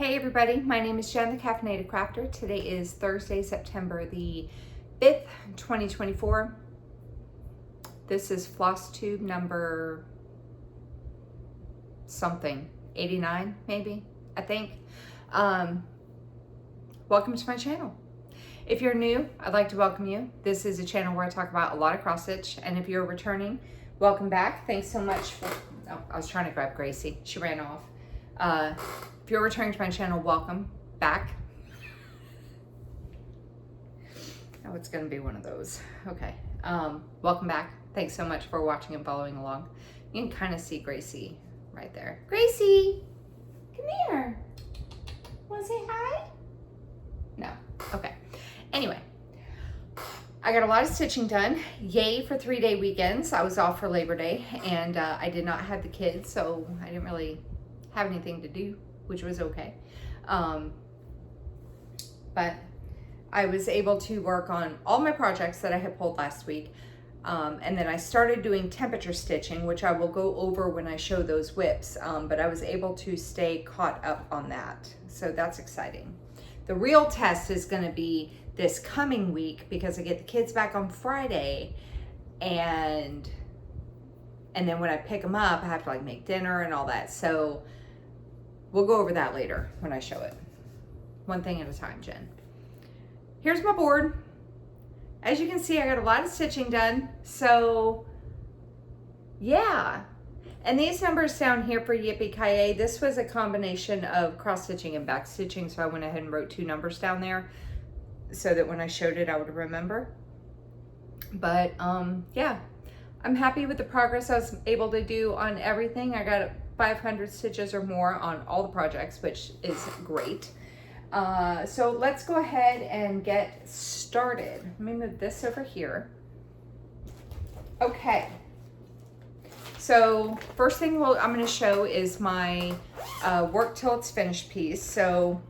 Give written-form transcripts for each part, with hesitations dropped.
Hey everybody, my name is Jen, the Caffeinated Crafter. Today is Thursday, September the 5th, 2024. This is Flosstube number something, 89 maybe, I think. Welcome to my channel. If you're new, I'd like to welcome you. This is a channel where I talk about a lot of cross stitch, and if you're returning, welcome back. Thanks so much for, oh, I was trying to grab Gracie. She ran off. If you're returning to my channel, welcome back. Oh, it's gonna be one of those. Okay, welcome back. Thanks so much for watching and following along. You can kind of see Gracie right there. Gracie, come here. Wanna say hi? No, okay. Anyway, I got a lot of stitching done. Yay for 3-day weekends. I was off for Labor Day and I did not have the kids, so I didn't really have anything to do, which was okay. But I was able to work on all my projects that I had pulled last week. And then I started doing temperature stitching, which I will go over when I show those whips. But I was able to stay caught up on that. So that's exciting. The real test is gonna be this coming week because I get the kids back on Friday, and then when I pick them up, I have to like make dinner and all that. So we'll go over that later when I show it. One thing at a time, Jen. Here's my board. As you can see, I got a lot of stitching done. So yeah. And these numbers down here for Yippee-Ki-Yay, this was a combination of cross stitching and back stitching. So I went ahead and wrote 2 numbers down there so that when I showed it, I would remember. But yeah, I'm happy with the progress I was able to do on everything. I got 500 stitches or more on all the projects, which is great. So let's go ahead and get started. Let me move this over here. Okay. So first thing I'm going to show is my work till it's finished piece. So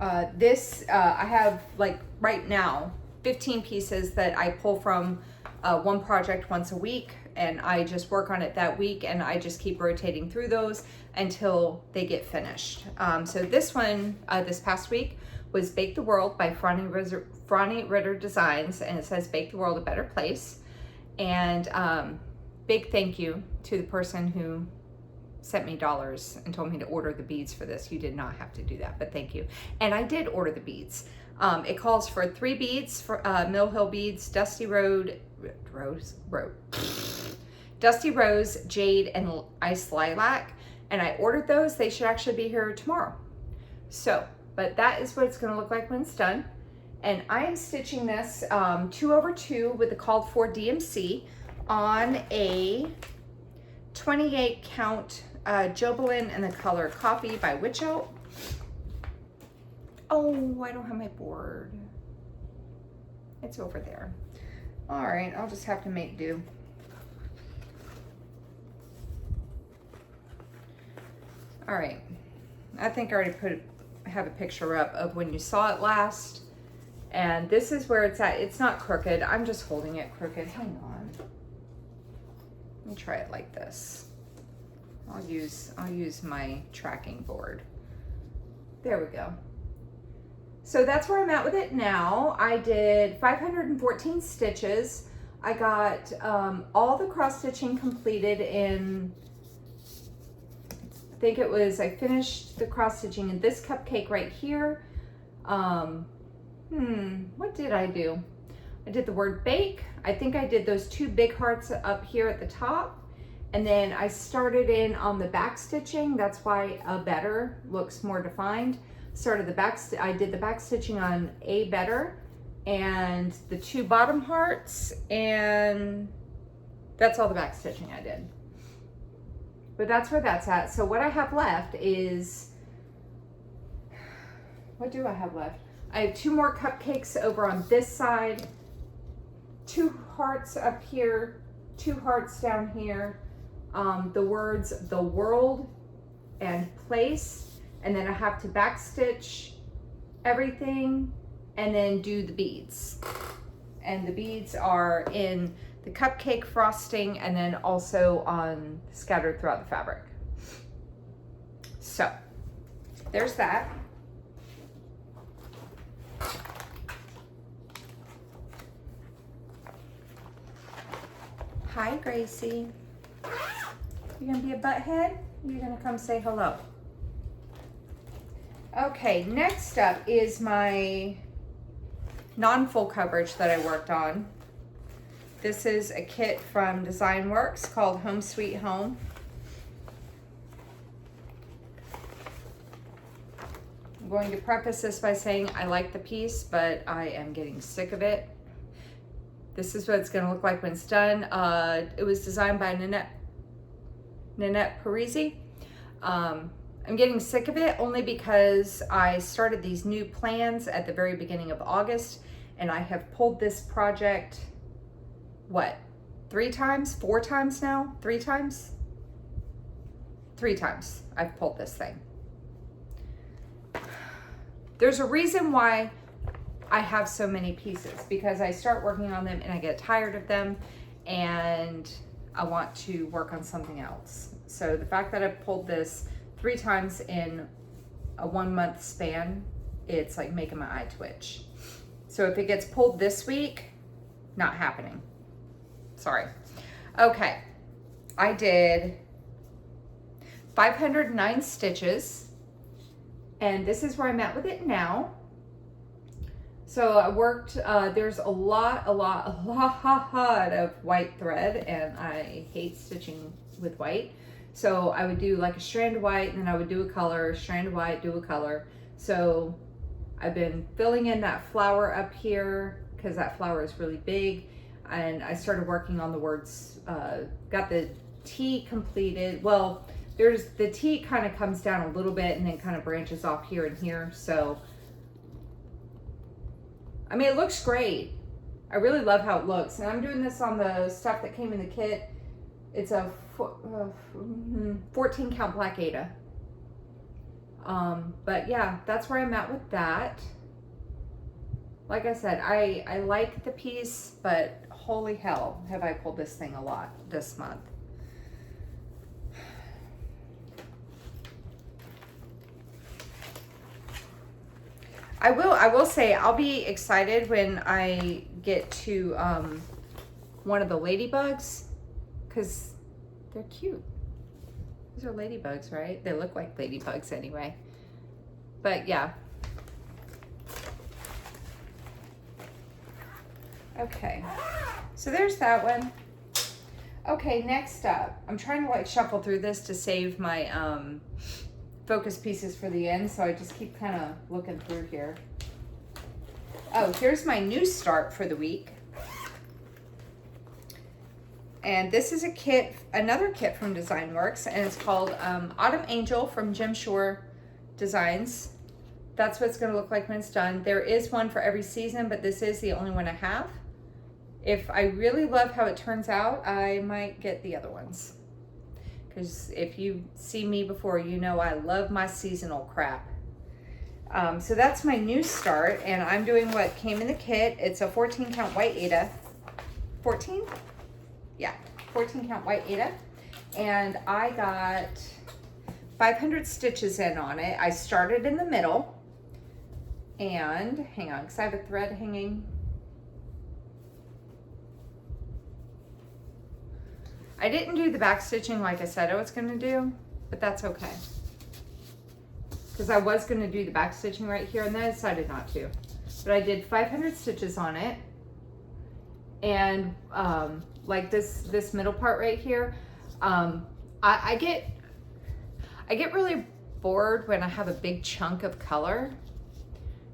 I have like right now 15 pieces that I pull from one project once a week, and I just work on it that week, and I just keep rotating through those until they get finished. So this one, this past week, was Bake the World by Franny Ritter Designs, and it says Bake the World a Better Place. And big thank you to the person who sent me dollars and told me to order the beads for this. You did not have to do that, but thank you. And I did order the beads. It calls for 3 beads, for Mill Hill beads, Dusty Rose, Jade, and Ice Lilac. And I ordered those. They should actually be here tomorrow. So, but that is what it's going to look like when it's done. And I am stitching this 2/2 with the called for DMC on a 28 count Jobelin and the color Coffee by Witch Out. Oh, I don't have my board. It's over there. All right, I'll just have to make do. All right, I think I already have a picture up of when you saw it last. And this is where it's at. It's not crooked. I'm just holding it crooked. Hang on. Let me try it like this. I'll use my tracking board. There we go. So that's where I'm at with it now. I did 514 stitches. I got all the cross stitching completed in, I think it was, I finished the cross stitching in this cupcake right here. What did I do? I did the word bake. I think I did those 2 big hearts up here at the top. And then I started in on the back stitching. That's why a better looks more defined. I did the back stitching on a better and the 2 bottom hearts, and that's all the back stitching I did. But that's where that's at. So what I have left is, what do I have left? I have 2 more cupcakes over on this side, 2 hearts up here, 2 hearts down here, the words the world and place, and then I have to backstitch everything and then do the beads. And the beads are in the cupcake frosting and then also on scattered throughout the fabric. So there's that. Hi, Gracie. You gonna be a butthead? You're gonna come say hello. Okay, next up is my non-full coverage that I worked on. This is a kit from Design Works called Home Sweet Home. I'm going to preface this by saying I like the piece, but I am getting sick of it. This is what it's going to look like when it's done. It was designed by Nanette Parisi. I'm getting sick of it only because I started these new plans at the very beginning of August, and I have pulled this project, what, 3 times, 4 times now? 3 times? 3 times I've pulled this thing. There's a reason why I have so many pieces, because I start working on them and I get tired of them and I want to work on something else. So the fact that I've pulled this 3 times in a 1-month span, it's like making my eye twitch. So if it gets pulled this week, not happening. Sorry. Okay, I did 509 stitches, and this is where I'm at with it now. So I worked, there's a lot of white thread, and I hate stitching with white. So I would do like a strand of white, and then I would do a color, strand of white, do a color. So I've been filling in that flower up here because that flower is really big. And I started working on the words, got the T completed. Well, there's the T kind of comes down a little bit and then kind of branches off here and here. So, I mean, it looks great. I really love how it looks. And I'm doing this on the stuff that came in the kit. It's a 14 count black Ada. But yeah, that's where I'm at with that. Like I said, I like the piece, but holy hell, have I pulled this thing a lot this month. I will say I'll be excited when I get to one of the ladybugs, because they're cute. These are ladybugs, right? They look like ladybugs anyway. But yeah. Okay, so there's that one. Okay, next up, I'm trying to like shuffle through this to save my focus pieces for the end, so I just keep kind of looking through here. Oh, here's my new start for the week. And this is a kit, another kit from Design Works, and it's called Autumn Angel from Jim Shore Designs. That's what it's going to look like when it's done. There is one for every season, but this is the only one I have. If I really love how it turns out, I might get the other ones. Because if you see me before, you know I love my seasonal crap. So that's my new start, and I'm doing what came in the kit. It's a 14 count white Ada. 14? Yeah, 14 count white Ada. And I got 500 stitches in on it. I started in the middle. And hang on, because I have a thread hanging. I didn't do the back stitching like I said I was going to do, but that's okay. Because I was going to do the back stitching right here, and then I decided not to. But I did 500 stitches on it. And like this middle part right here, I get really bored when I have a big chunk of color.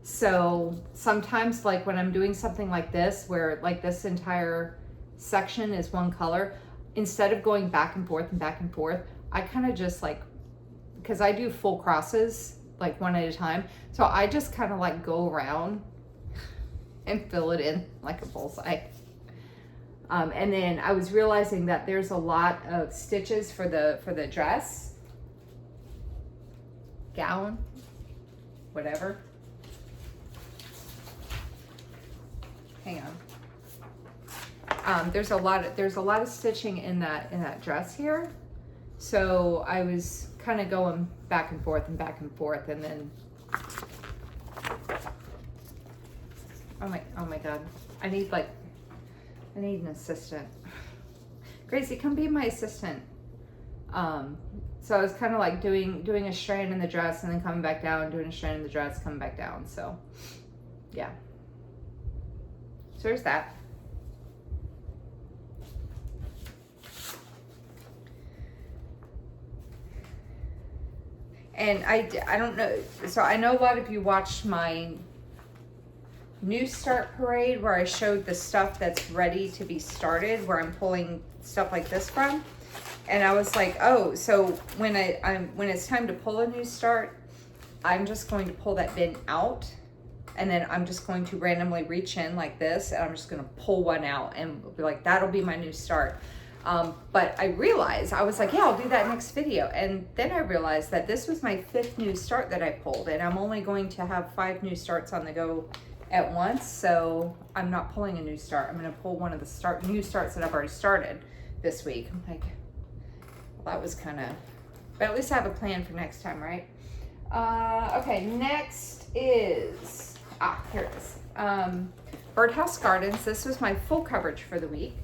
So sometimes, like when I'm doing something like this, where like this entire section is one color, instead of going back and forth, I kind of just like, because I do full crosses, like one at a time. So I just kind of like go around and fill it in like a bullseye. And then I was realizing that there's a lot of stitches for the dress, gown, whatever. Hang on. There's a lot of stitching in that dress here. So I was kind of going back and forth, and then, oh my God, I need an assistant. Gracie, come be my assistant. So I was kind of like doing a strand in the dress and then coming back down, doing a strand in the dress, coming back down. So yeah. So there's that. And I don't know. So I know a lot of you watched my New Start parade where I showed the stuff that's ready to be started, where I'm pulling stuff like this from. And I was like, oh, so when when it's time to pull a New Start, I'm just going to pull that bin out, and then I'm just going to randomly reach in like this, and I'm just going to pull one out and be like, that'll be my New Start. But I realized, I was like, yeah, I'll do that next video. And then I realized that this was my 5th New Start that I pulled, and I'm only going to have 5 New Starts on the go at once. So I'm not pulling a New Start. I'm going to pull one of the New Starts that I've already started this week. I'm like, that was kind of, but at least I have a plan for next time, right? Okay, next is, here it is. Birdhouse Gardens. This was my full coverage for the week.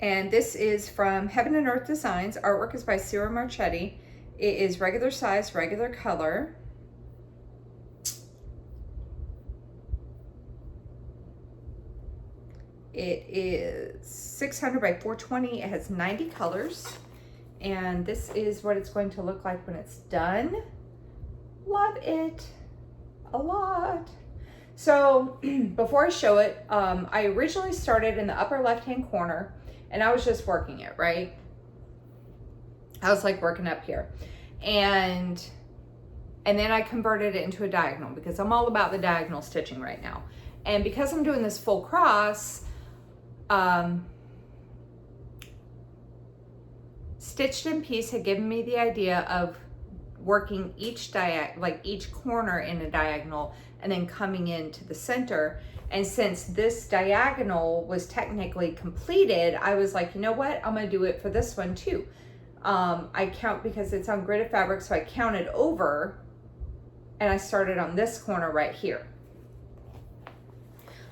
And this is from Heaven and Earth Designs. Artwork is by Ciro Marchetti. It is regular size, regular color. It is 600 by 420. It has 90 colors. And this is what it's going to look like when it's done. Love it a lot. So before I show it, I originally started in the upper left-hand corner, and I was just working it, right? I was like working up here. And then I converted it into a diagonal because I'm all about the diagonal stitching right now. And because I'm doing this full cross, Stitched in Peace had given me the idea of working each corner in a diagonal and then coming into the center. And since this diagonal was technically completed, I was like, you know what? I'm gonna do it for this one too. I count because it's on gridded fabric, so I counted over and I started on this corner right here.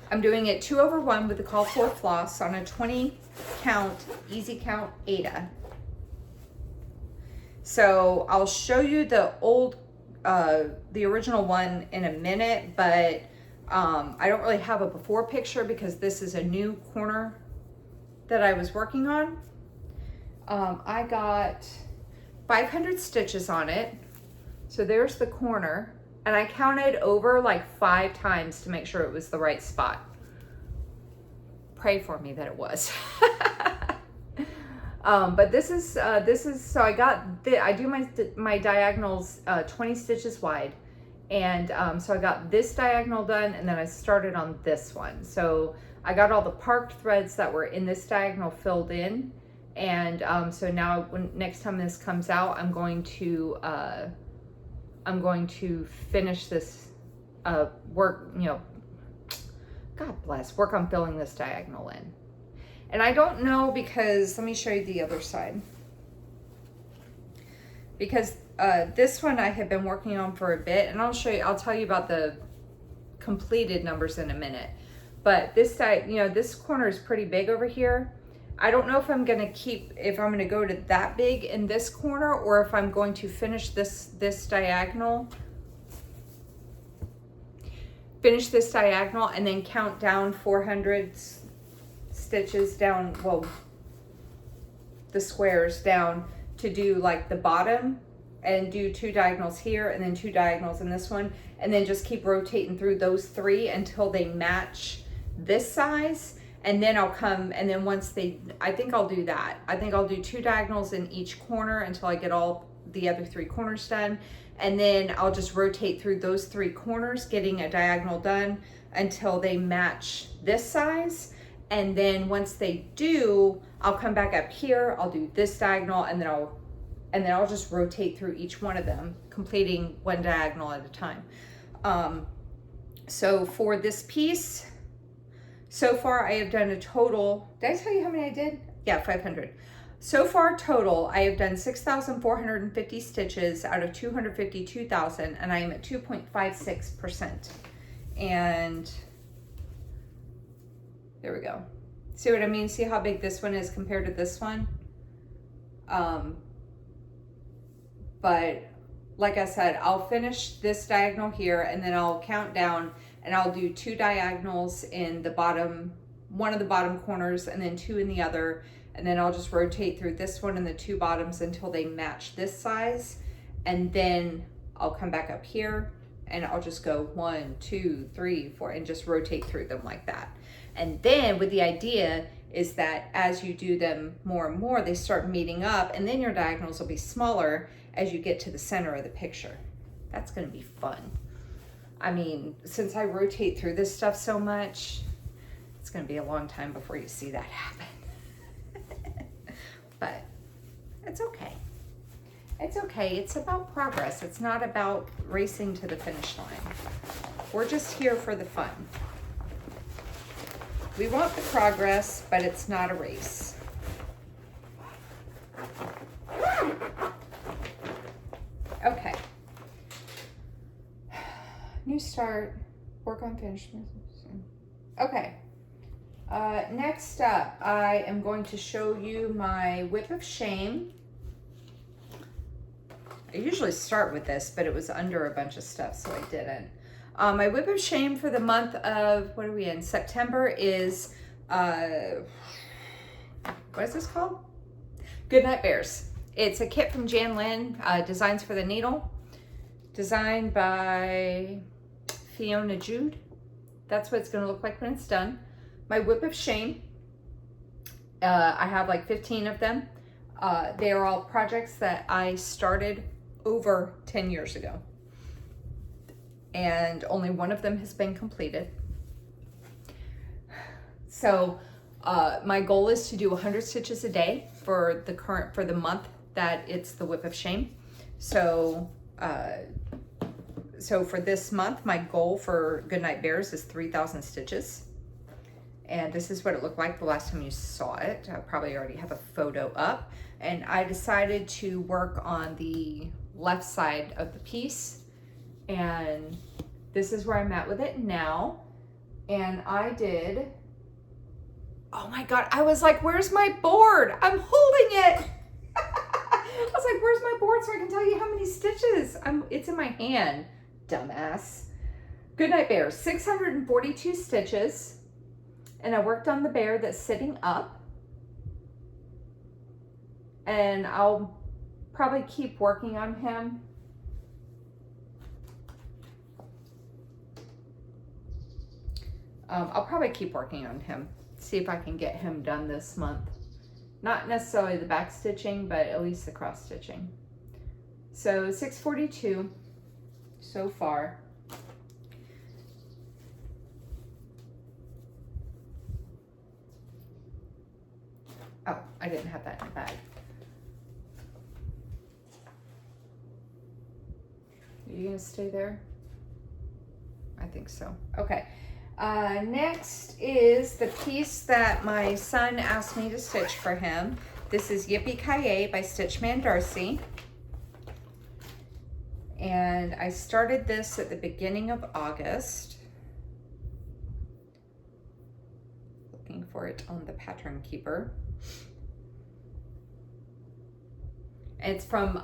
I'm doing it 2/1 with the call for floss on a 20 count, easy count Aida. So I'll show you the the original one in a minute, but I don't really have a before picture because this is a new corner that I was working on. I got 500 stitches on it. So there's the corner. And I counted over like 5 times to make sure it was the right spot. Pray for me that it was. But this is so I do my diagonals 20 stitches wide, and so I got this diagonal done, and then I started on this one. So I got all the parked threads that were in this diagonal filled in, and so now next time this comes out, I'm going to finish this work, God bless, work on filling this diagonal in. And I don't know, because let me show you the other side. Because this one I have been working on for a bit, and I'll tell you about the completed numbers in a minute. But this side, this corner is pretty big over here. I don't know if I'm gonna go to that big in this corner, or if I'm going to finish this diagonal. Finish this diagonal and then count down 400 stitches down, well, the squares down to do like the bottom, and do 2 diagonals here and then 2 diagonals in this one, and then just keep rotating through those 3 until they match this size. And then I'll come, and then I think I'll do that. I think I'll do 2 diagonals in each corner until I get all the other 3 corners done. And then I'll just rotate through those 3 corners, getting a diagonal done until they match this size. And then once they do, I'll come back up here, I'll do this diagonal, and then I'll just rotate through each one of them, completing 1 diagonal at a time. So for this piece, so far I have done a total, did I tell you how many I did? Yeah, 500. So far total, I have done 6,450 stitches out of 252,000, and I am at 2.56%. And there we go. See what I mean? See how big this one is compared to this one? But like I said, I'll finish this diagonal here, and then I'll count down, and I'll do 2 diagonals in the bottom, one of the bottom corners, and then 2 in the other. And then I'll just rotate through this one and the 2 bottoms until they match this size. And then I'll come back up here and I'll just go 1, 2, 3, 4, and just rotate through them like that. And then with the idea is that as you do them more and more, they start meeting up, and then your diagonals will be smaller as you get to the center of the picture. That's gonna be fun. I mean, since I rotate through this stuff so much, it's gonna be a long time before you see that happen. But it's okay. It's okay. It's about progress. It's not about racing to the finish line. We're just here for the fun. We want the progress, but it's not a race. Okay. New start. Work on finish. Okay. Next up, I am going to show you my whip of shame. I usually start with this, but it was under a bunch of stuff, so I didn't. My whip of shame for the month of, what are we in? September is, what is this called? Goodnight Bears. It's a kit from Jan Lynn, Designs for the Needle, designed by Fiona Jude. That's what it's going to look like when it's done. My whip of shame, I have like 15 of them. They are all projects that I started over 10 years ago. And only one of them has been completed. So my goal is to do 100 stitches a day for the month that it's the whip of shame. So for this month, my goal for Goodnight Bears is 3,000 stitches. And this is what it looked like the last time you saw it. I probably already have a photo up. And I decided to work on the left side of the piece. And this is where I'm at with it now. And I did, oh my God, I was like, where's my board? I'm holding it. I was like, where's my board so I can tell you how many stitches? It's in my hand, dumbass. Goodnight Bears, 642 stitches. And I worked on the bear that's sitting up. And I'll probably keep working on him. I'll probably keep working on him. See if I can get him done this month. Not necessarily the back stitching, but at least the cross stitching. So 642 so far. Oh, I didn't have that in the bag. Are you gonna stay there? I think so. Okay. Next is the piece that my son asked me to stitch for him. This is Yippee-Ki-Yay by Stitchman Darcy. And I started this at the beginning of August. Looking for it on the pattern keeper. It's from,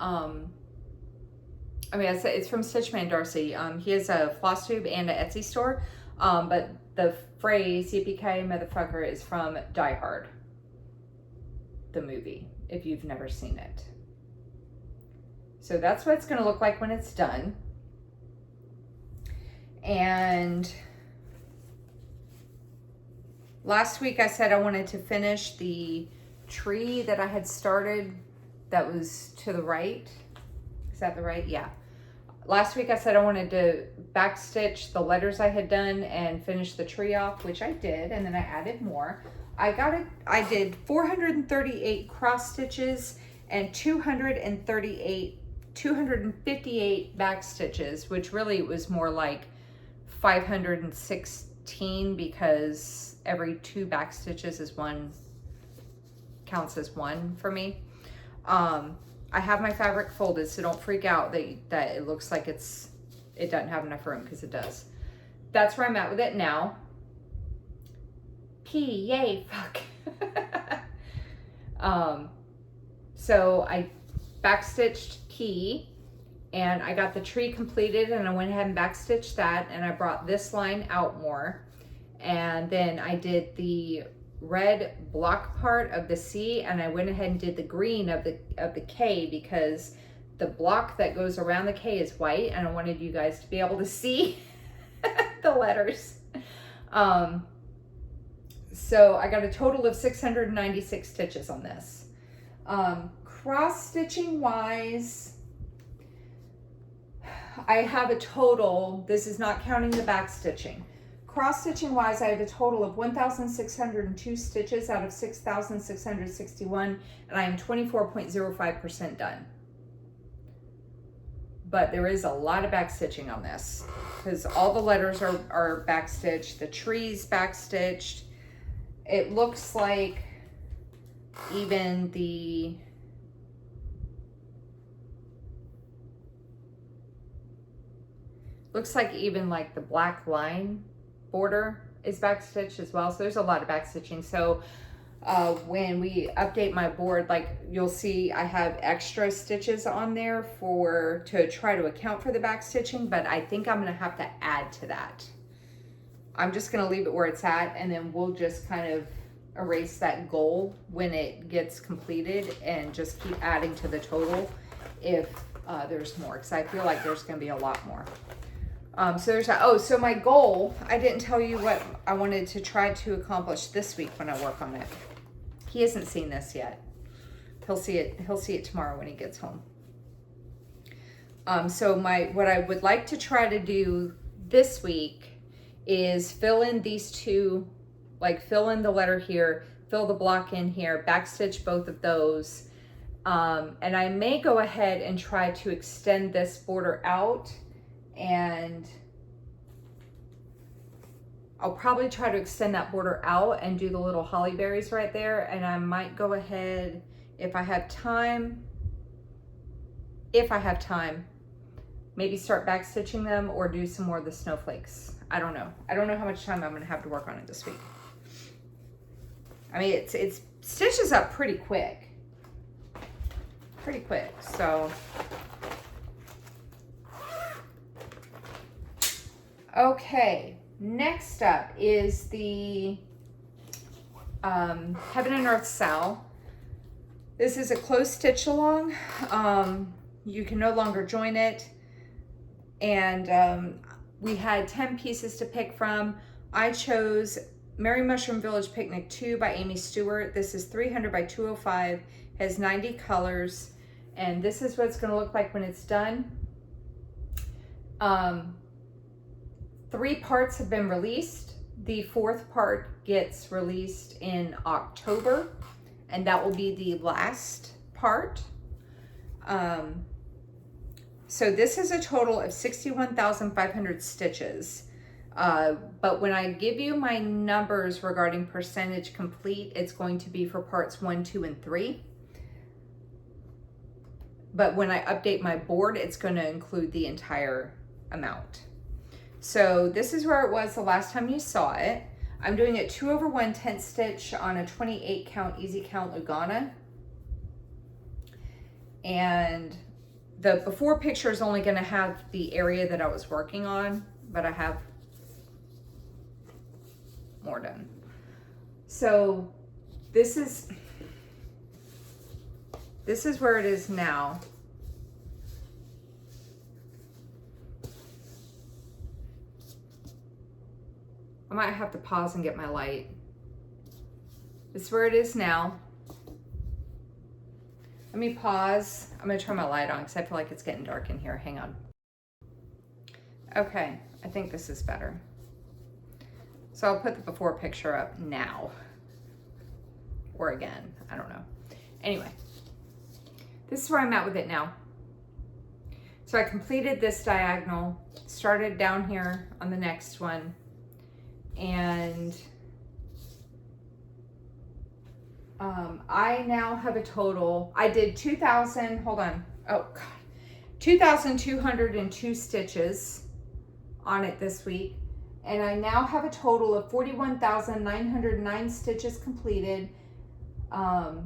it's from Stitchman Darcy. He has a Flosstube and an Etsy store. But the phrase "Yippee-ki-yay motherfucker" is from Die Hard, the movie, if you've never seen it. So that's what it's going to look like when it's done. And last week I said I wanted to finish the tree that I had started that was to the right. Is that the right? Yeah. Last week I said I wanted to backstitch the letters I had done and finish the tree off, which I did, and then I added more. I did 438 cross stitches and 258 back stitches, which really was more like 516 because every 2 back stitches is 1 counts as one for me. I have my fabric folded, so don't freak out that it looks like it doesn't have enough room, because it does. That's where I'm at with it now. Yay, fuck. So I backstitched P, and I got the tree completed, and I went ahead and backstitched that, and I brought this line out more. And then I did the red block part of the C, and I went ahead and did the green of the K, because the block that goes around the K is white, and I wanted you guys to be able to see the letters. So I got a total of 696 stitches on this. Cross stitching wise, I have a total, this is not counting the back stitching. Cross stitching wise, I have a total of 1,602 stitches out of 6,661, and I am 24.05% done. But there is a lot of back stitching on this, because all the letters are back stitched, the tree's back stitched. It looks like even the like the black line border is backstitched as well. So there's a lot of backstitching. So when we update my board, like you'll see I have extra stitches on there to try to account for the backstitching, but I think I'm gonna have to add to that. I'm just gonna leave it where it's at, and then we'll just kind of erase that goal when it gets completed and just keep adding to the total if there's more, because I feel like there's gonna be a lot more. So there's that. Oh, so my goal, I didn't tell you what I wanted to try to accomplish this week when I work on it. He hasn't seen this yet. He'll see it tomorrow when he gets home. So what I would like to try to do this week is fill in these two, like fill in the letter here, fill the block in here, backstitch both of those. And I may go ahead and try to extend this border out, and I'll probably try to extend that border out and do the little holly berries right there. And I might go ahead, if I have time, maybe start backstitching them or do some more of the snowflakes. I don't know. I don't know how much time I'm gonna have to work on it this week. I mean, it stitches up pretty quick. So okay, next up is the Heaven and Earth Sal. This is a closed stitch along. You can no longer join it, and we had 10 pieces to pick from. I chose Merry Mushroom Village Picnic 2 by Amy Stewart. This is 300 by 205, has 90 colors, and this is what it's going to look like when it's done. 3 parts have been released. The 4th part gets released in October, and that will be the last part. So this is a total of 61,500 stitches. But when I give you my numbers regarding percentage complete, it's going to be for parts 1, 2, and 3. But when I update my board, it's going to include the entire amount. So this is where it was the last time you saw it. I'm doing a 2/1 tent stitch on a 28 count easy count Lugana. And the before picture is only going to have the area that I was working on, but I have more done. So this is where it is now. I might have to pause and get my light. This is where it is now. Let me pause. I'm gonna turn my light on because I feel like it's getting dark in here. Hang on. Okay, I think this is better. So I'll put the before picture up now. Or again, I don't know. Anyway, this is where I'm at with it now. So I completed this diagonal, started down here on the next one, and I now have a total, I did 2,000, hold on, oh God, 2,202 stitches on it this week. And I now have a total of 41,909 stitches completed out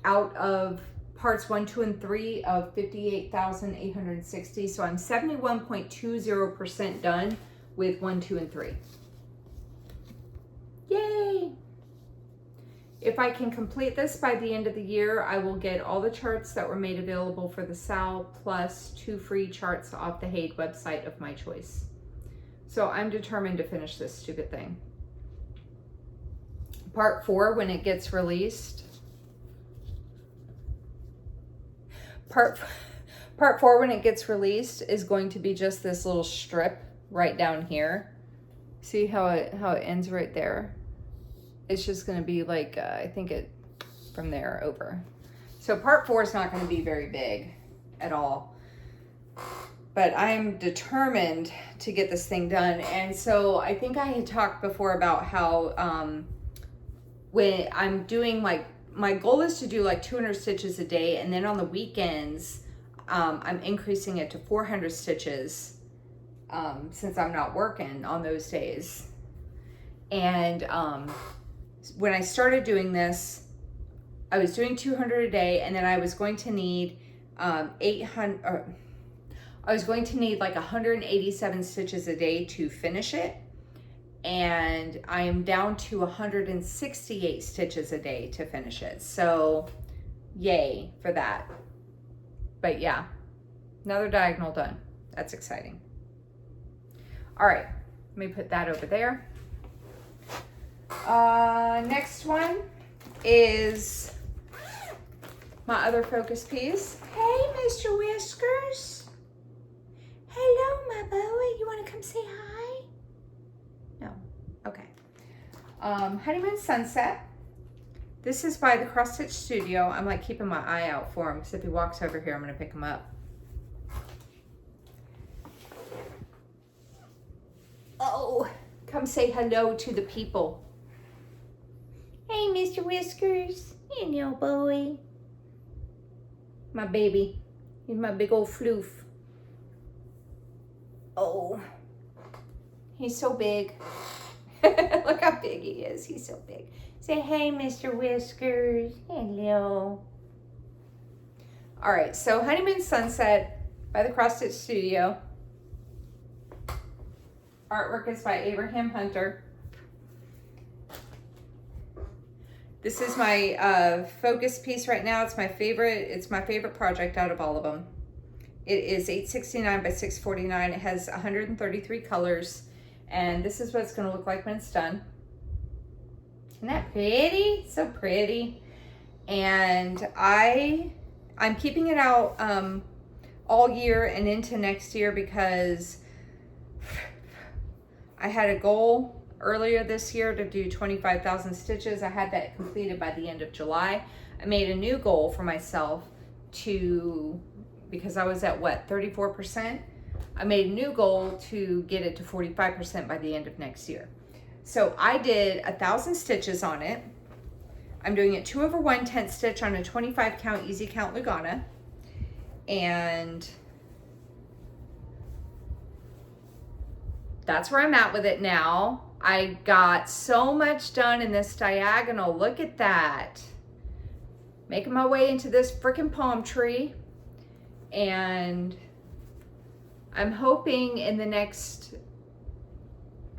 of parts 1, 2, and 3 of 58,860. So I'm 71.20% done with 1, 2, and 3. Yay! If I can complete this by the end of the year, I will get all the charts that were made available for the SAL plus 2 free charts off the Haid website of my choice. So I'm determined to finish this stupid thing. Part 4, when it gets released. Part 4, when it gets released, is going to be just this little strip right down here. See how it ends right there? It's just going to be like, I think it from there over. So part 4 is not going to be very big at all. But I'm determined to get this thing done. And so I think I had talked before about how when I'm doing like, my goal is to do like 200 stitches a day. And then on the weekends, I'm increasing it to 400 stitches since I'm not working on those days. And when I started doing this, I was doing 200 a day, and then I was going to need 800, I was going to need like 187 stitches a day to finish it. And I am down to 168 stitches a day to finish it. So yay for that. But yeah, another diagonal done. That's exciting. All right, let me put that over there. Next one is my other focus piece. Hey, Mr. Whiskers. Hello, my boy. You want to come say hi? No. Okay. Honeymoon Sunset. This is by the Cross Stitch Studio. I'm like keeping my eye out for him because if he walks over here, I'm going to pick him up. Oh, come say hello to the people. Hey, Mr. Whiskers. Hello, boy. My baby. He's my big old floof. Oh, he's so big. Look how big he is. He's so big. Say, hey, Mr. Whiskers. Hello. All right, so Honeymoon Sunset by the Cross Stitch Studio. Artwork is by Abraham Hunter. This is my focus piece right now. It's my favorite. It's my favorite project out of all of them. It is 869 by 649. It has 133 colors. And this is what it's going to look like when it's done. Isn't that pretty? So pretty. And I'm keeping it out all year and into next year because I had a goal earlier this year to do 25,000 stitches. I had that completed by the end of July. I made a new goal for myself because I was at what, 34%? I made a new goal to get it to 45% by the end of next year. So I did 1,000 stitches on it. I'm doing it 2/110 stitch on a 25 count easy count Lugana. And that's where I'm at with it now. I got so much done in this diagonal. Look at that. Making my way into this freaking palm tree. And I'm hoping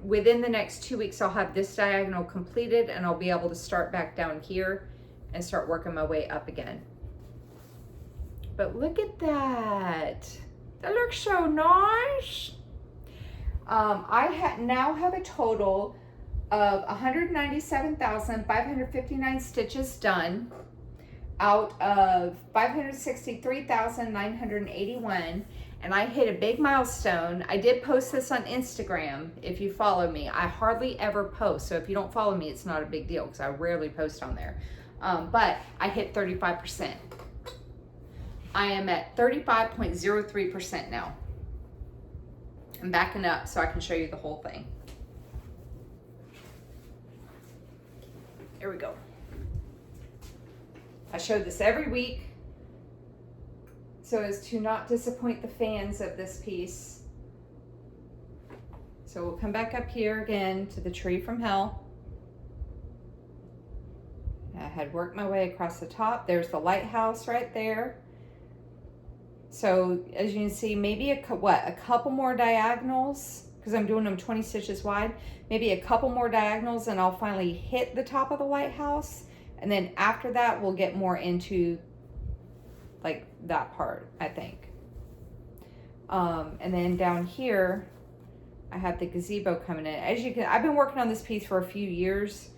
within the next 2 weeks, I'll have this diagonal completed and I'll be able to start back down here and start working my way up again. But look at that. That looks so nice. I now have a total of 197,559 stitches done out of 563,981. And I hit a big milestone. I did post this on Instagram. If you follow me, I hardly ever post. So if you don't follow me, it's not a big deal because I rarely post on there. But I hit 35%. I am at 35.03% now. I'm backing up so I can show you the whole thing. Here we go. I show this every week so as to not disappoint the fans of this piece. So we'll come back up here again to the tree from hell. I had worked my way across the top. There's the lighthouse right there. So as you can see, maybe a couple more diagonals, because I'm doing them 20 stitches wide, maybe a couple more diagonals and I'll finally hit the top of the lighthouse. And then after that, we'll get more into like that part, I think. And then down here, I have the gazebo coming in. As you can, I've been working on this piece for a few years,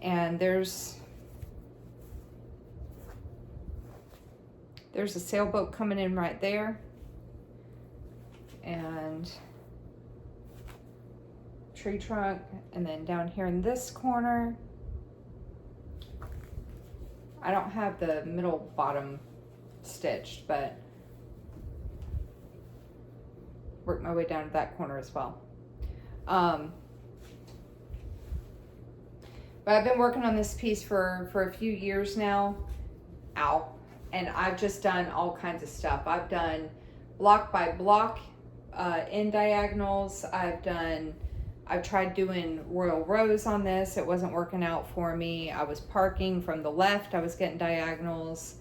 and there's a sailboat coming in right there, and tree trunk, and then down here in this corner, I don't have the middle bottom stitched, but work my way down to that corner as well. But I've been working on this piece for a few years now. Ow. And I've just done all kinds of stuff. I've done block by block in diagonals. I've tried doing royal rows on this. It wasn't working out for me. I was parking from the left. I was getting diagonals.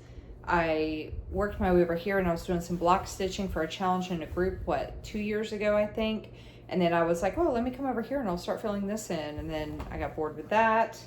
I worked my way over here and I was doing some block stitching for a challenge in a group, 2 years ago, I think. And then I was like, oh, let me come over here and I'll start filling this in. And then I got bored with that.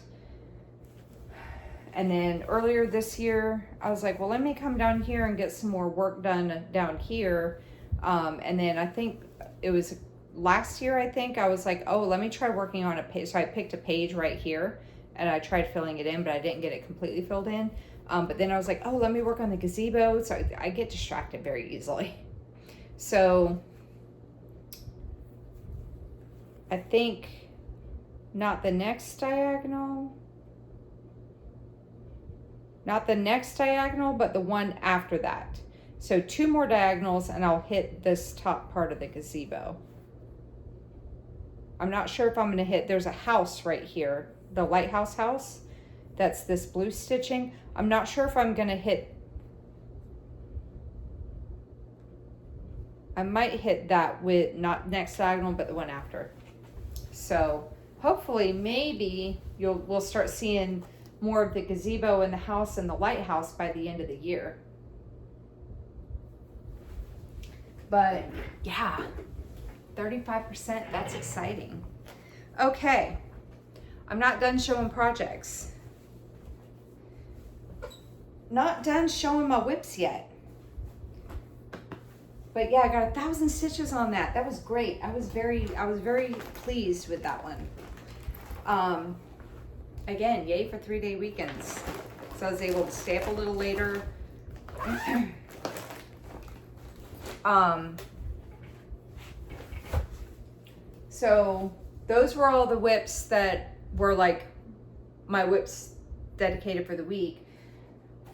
And then earlier this year, I was like, well, let me come down here and get some more work done down here. And then I think it was last year, I think, I was like, oh, let me try working on a page. So I picked a page right here and I tried filling it in, but I didn't get it completely filled in. But then I was like, oh, let me work on the gazebo. So I get distracted very easily. So I think not the next diagonal, but the one after that. So 2 more diagonals and I'll hit this top part of the gazebo. I'm not sure if I'm going to hit, there's a house right here, the lighthouse house. That's this blue stitching. I'm not sure if I'm going to hit, I might hit that with not next diagonal, but the one after. So hopefully maybe we'll start seeing more of the gazebo and the house and the lighthouse by the end of the year. But yeah, 35%, that's exciting. Okay, I'm not done showing projects. Not done showing my whips yet. But yeah, I got 1,000 stitches on that. That was great. I was very pleased with that one. Again, yay for 3-day weekends. So I was able to stay up a little later. So those were all the whips that were like my whips dedicated for the week.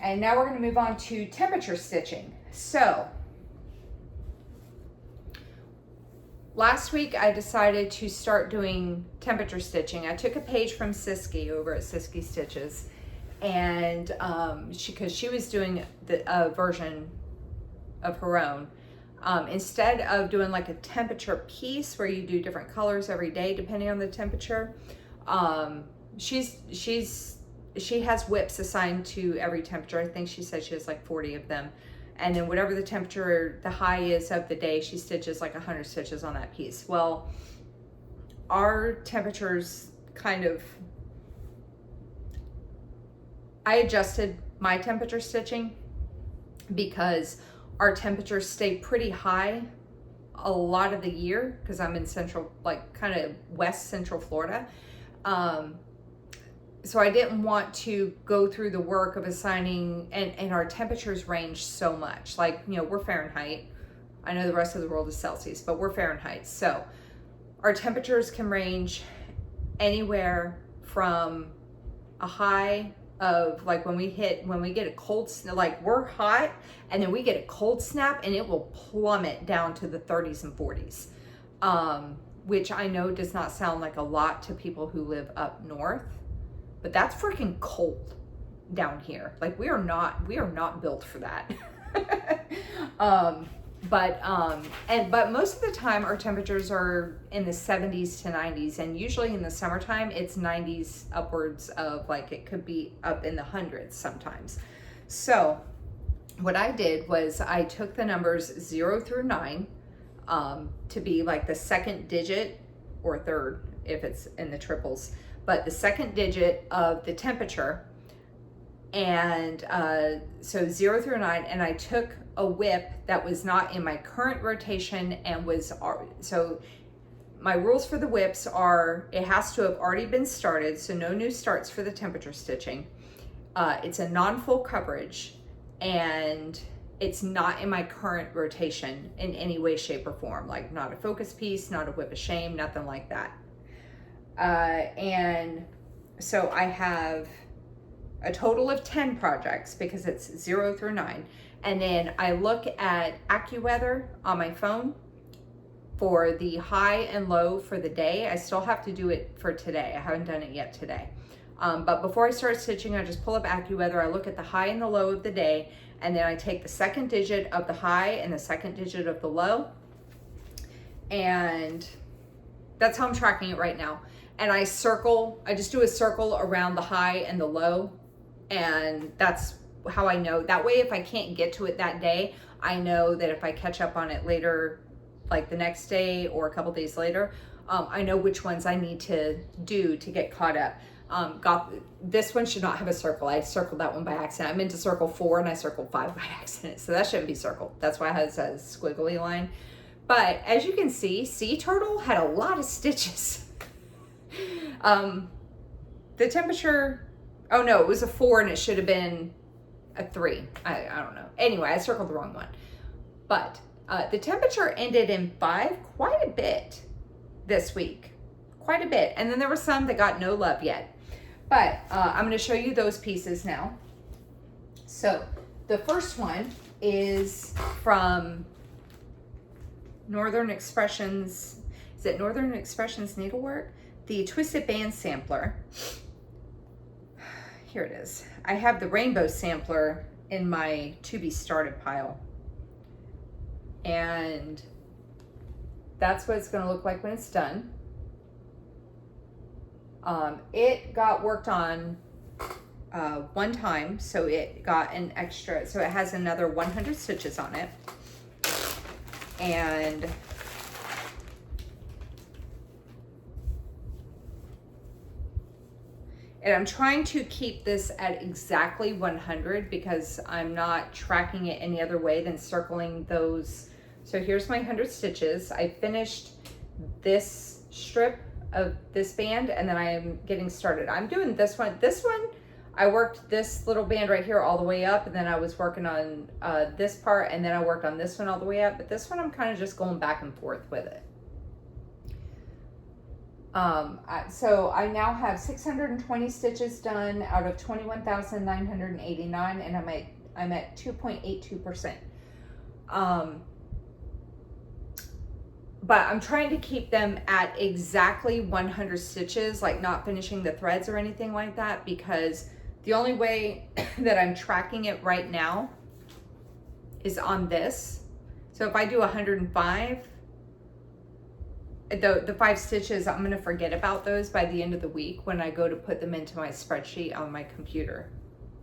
And now we're going to move on to temperature stitching. So last week I decided to start doing temperature stitching. I took a page from Siski over at Siski Stitches, and because she was doing a version of her own. Instead of doing like a temperature piece where you do different colors every day depending on the temperature, she has whips assigned to every temperature. I think she said she has like 40 of them. And then whatever the temperature, the high is of the day, she stitches like 100 stitches on that piece. Well, our temperatures I adjusted my temperature stitching because our temperatures stay pretty high a lot of the year because I'm in central, like kind of west central Florida. So I didn't want to go through the work of assigning, and our temperatures range so much. Like, you know, we're Fahrenheit. I know the rest of the world is Celsius, but we're Fahrenheit. So our temperatures can range anywhere from a high of like when we get a cold snap, like we're hot and then we get a cold snap and it will plummet down to the 30s and 40s, which I know does not sound like a lot to people who live up north, but that's freaking cold. down here. Like we are not built for that. But most of the time our temperatures are in the 70s to 90s, and usually in the summertime it's 90s upwards of, like, it could be up in the hundreds sometimes. So what I did was I took the numbers 0 through 9 to be like the second digit, or third if it's in the triples, but the second digit of the temperature. And so 0 through 9, and I took a whip that was not in my current rotation and was, so my rules for the whips are it has to have already been started, so no new starts for the temperature stitching. It's a non-full coverage, and it's not in my current rotation in any way, shape, or form, like not a focus piece, not a whip of shame, nothing like that. And so I have a total of 10 projects because it's 0 through 9. And then I look at AccuWeather on my phone for the high and low for the day. I still have to do it for today. I haven't done it yet today. But before I start stitching, I just pull up AccuWeather. I look at the high and the low of the day, and then I take the second digit of the high and the second digit of the low. And that's how I'm tracking it right now. And I just do a circle around the high and the low. And that's how I know. That way, if I can't get to it that day, I know that if I catch up on it later, like the next day or a couple days later, I know which ones I need to do to get caught up. This one should not have a circle. I circled that one by accident. I meant to circle 4 and I circled 5 by accident. So that shouldn't be circled. That's why it has a squiggly line. But as you can see, Sea Turtle had a lot of stitches. The temperature, oh no, it was a 4 and it should have been a 3. I don't know. Anyway, I circled the wrong one. But the temperature ended in 5 quite a bit this week. Quite a bit. And then there were some that got no love yet. But I'm going to show you those pieces now. So the first one is from Northern Expressions. Is it Northern Expressions Needlework? The Twisted Band Sampler. Here it is. I have the rainbow sampler in my to be started pile. And that's what it's going to look like when it's done. It got worked on one time, so it got an extra, so it has another 100 stitches on it. And I'm trying to keep this at exactly 100 because I'm not tracking it any other way than circling those. So here's my 100 stitches. I finished this strip of this band and then I'm getting started. I'm doing this one. This one, I worked this little band right here all the way up, and then I was working on this part, and then I worked on this one all the way up, but this one I'm kind of just going back and forth with it. So I now have 620 stitches done out of 21,989, and I'm at 2.82%. But I'm trying to keep them at exactly 100 stitches, like not finishing the threads or anything like that, because the only way that I'm tracking it right now is on this. So if I do 105, the 5 stitches, I'm going to forget about those by the end of the week when I go to put them into my spreadsheet on my computer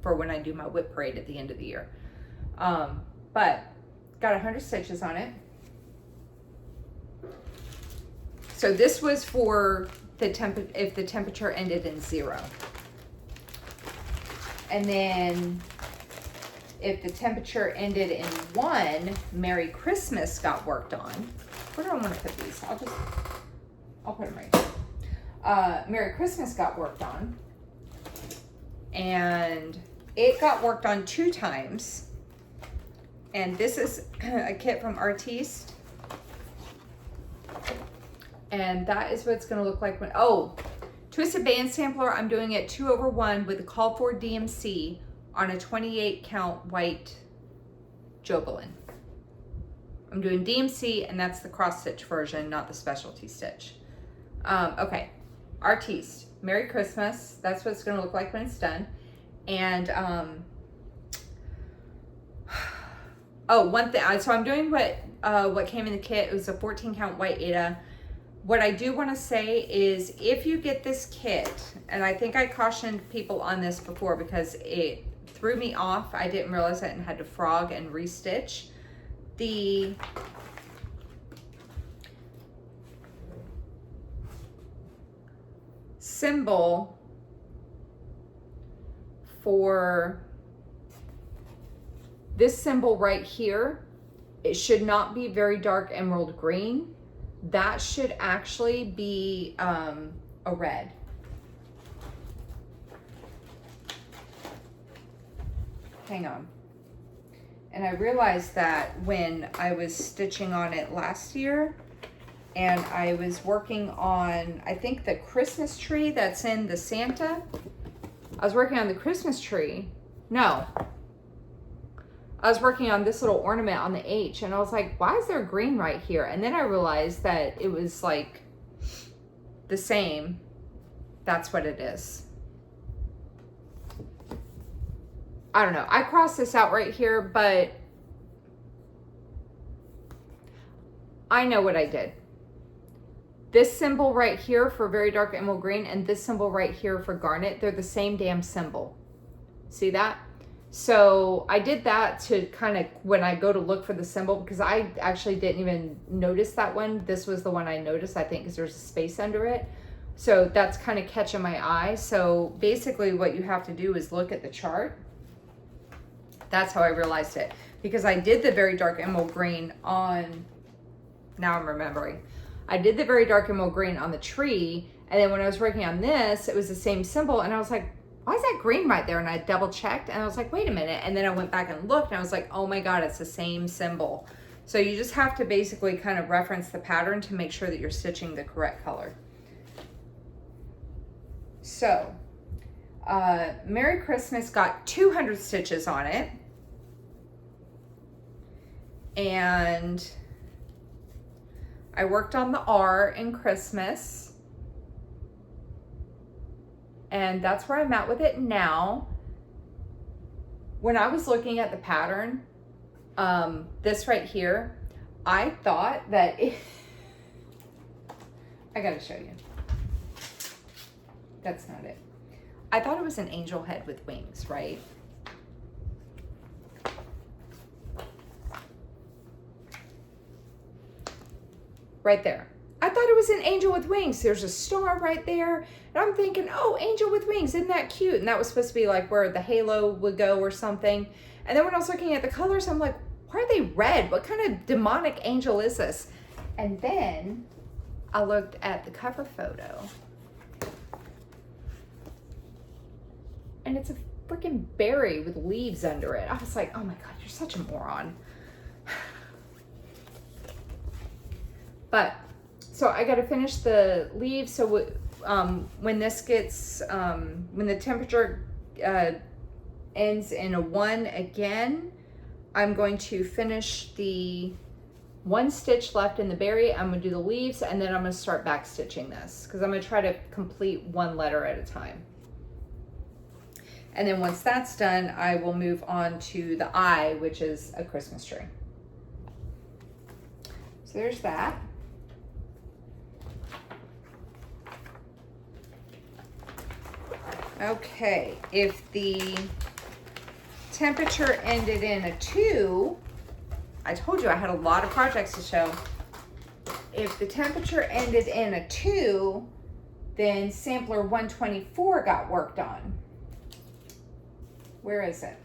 for when I do my whip parade at the end of the year. But got 100 stitches on it. So this was for the if the temperature ended in 0. And then if the temperature ended in 1, Merry Christmas got worked on. Where do I want to put these? I'll put them right here. Merry Christmas got worked on. And it got worked on 2 times. And this is a kit from Artiste. And that is what it's going to look like when, Twisted Band Sampler, I'm doing it 2/1 with a call for DMC on a 28 count white Jobelin. I'm doing DMC, and that's the cross stitch version, not the specialty stitch. Okay, Artiste, Merry Christmas. That's what it's going to look like when it's done. And oh, one thing, so I'm doing what came in the kit. It was a 14 count white Ada. What I do want to say is if you get this kit, and I think I cautioned people on this before because it threw me off. I didn't realize it and had to frog and restitch. The symbol for this symbol right here, it should not be very dark emerald green. That should actually be a red. Hang on. And I realized that when I was stitching on it last year, and I was working on, I think, the Christmas tree that's in the Santa. I was working on the Christmas tree. No. I was working on this little ornament on the H, and I was like, why is there green right here? And then I realized that it was like the same. That's what it is. I don't know. I crossed this out right here, but I know what I did. This symbol right here for very dark emerald green and this symbol right here for garnet, they're the same damn symbol. See that? So I did that to kind of, when I go to look for the symbol, because I actually didn't even notice that one. This was the one I noticed, I think, because there's a space under it. So that's kind of catching my eye. So basically what you have to do is look at the chart. That's how I realized it. Because I did the very dark emerald green on, now I'm remembering. I did the very dark emerald green on the tree. And then when I was working on this, it was the same symbol. And I was like, why is that green right there? And I double checked and I was like, wait a minute. And then I went back and looked and I was like, oh my God, it's the same symbol. So you just have to basically kind of reference the pattern to make sure that you're stitching the correct color. So, Merry Christmas got 200 stitches on it. And I worked on the R in Christmas. And that's where I'm at with it now. When I was looking at the pattern, this right here, I thought that I gotta show you. That's not it. I thought it was an angel head with wings, right? Right there. I thought it was an angel with wings. There's a star right there. And I'm thinking, oh, angel with wings, isn't that cute? And that was supposed to be like where the halo would go or something. And then when I was looking at the colors, I'm like, why are they red? What kind of demonic angel is this? And then I looked at the cover photo. And it's a freaking berry with leaves under it. I was like, oh my God, you're such a moron. But so I got to finish the leaves. So when this gets, when the temperature ends in a 1 again, I'm going to finish the 1 stitch left in the berry. I'm going to do the leaves and then I'm going to start back stitching this because I'm going to try to complete 1 letter at a time. And then once that's done, I will move on to the eye, which is a Christmas tree. So there's that. Okay, if the temperature ended in a 2, I told you I had a lot of projects to show. If the temperature ended in a 2, then sampler 124 got worked on. Where is it?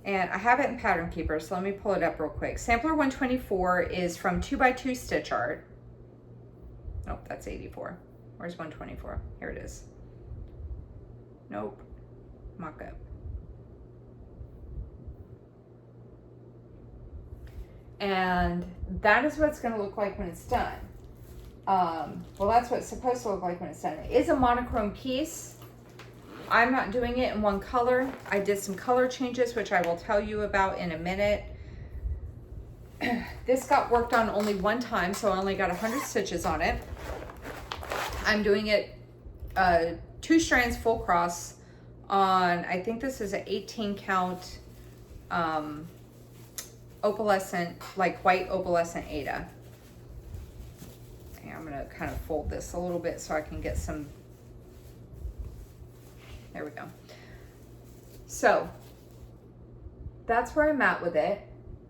And I have it in Pattern Keeper, so let me pull it up real quick. Sampler 124 is from 2x2 Stitch Art. Nope, that's 84. Where's 124? Here it is. Nope, mock-up. And that is what it's going to look like when it's done. Well, that's what it's supposed to look like when it's done. It is a monochrome piece. I'm not doing it in one color. I did some color changes, which I will tell you about in a minute. This got worked on only 1 time, so I only got 100 stitches on it. I'm doing it 2 strands full cross on, I think this is an 18 count opalescent, like white opalescent Aida. And I'm gonna kind of fold this a little bit so I can get some, there we go. So that's where I'm at with it.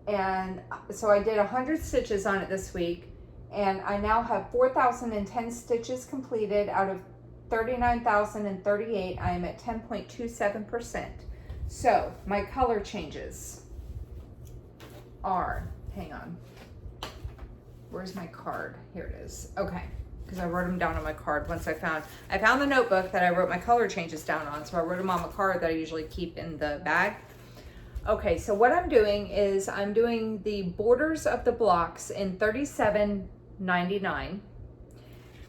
And so I did 100 stitches on it this week, and I now have 4,010 stitches completed out of 39,038. I am at 10.27%. So my color changes are, hang on, where's my card? Here it is. Okay, because I wrote them down on my card once I found the notebook that I wrote my color changes down on. So I wrote them on my card that I usually keep in the bag. Okay, so what I'm doing is I'm doing the borders of the blocks in 37.99,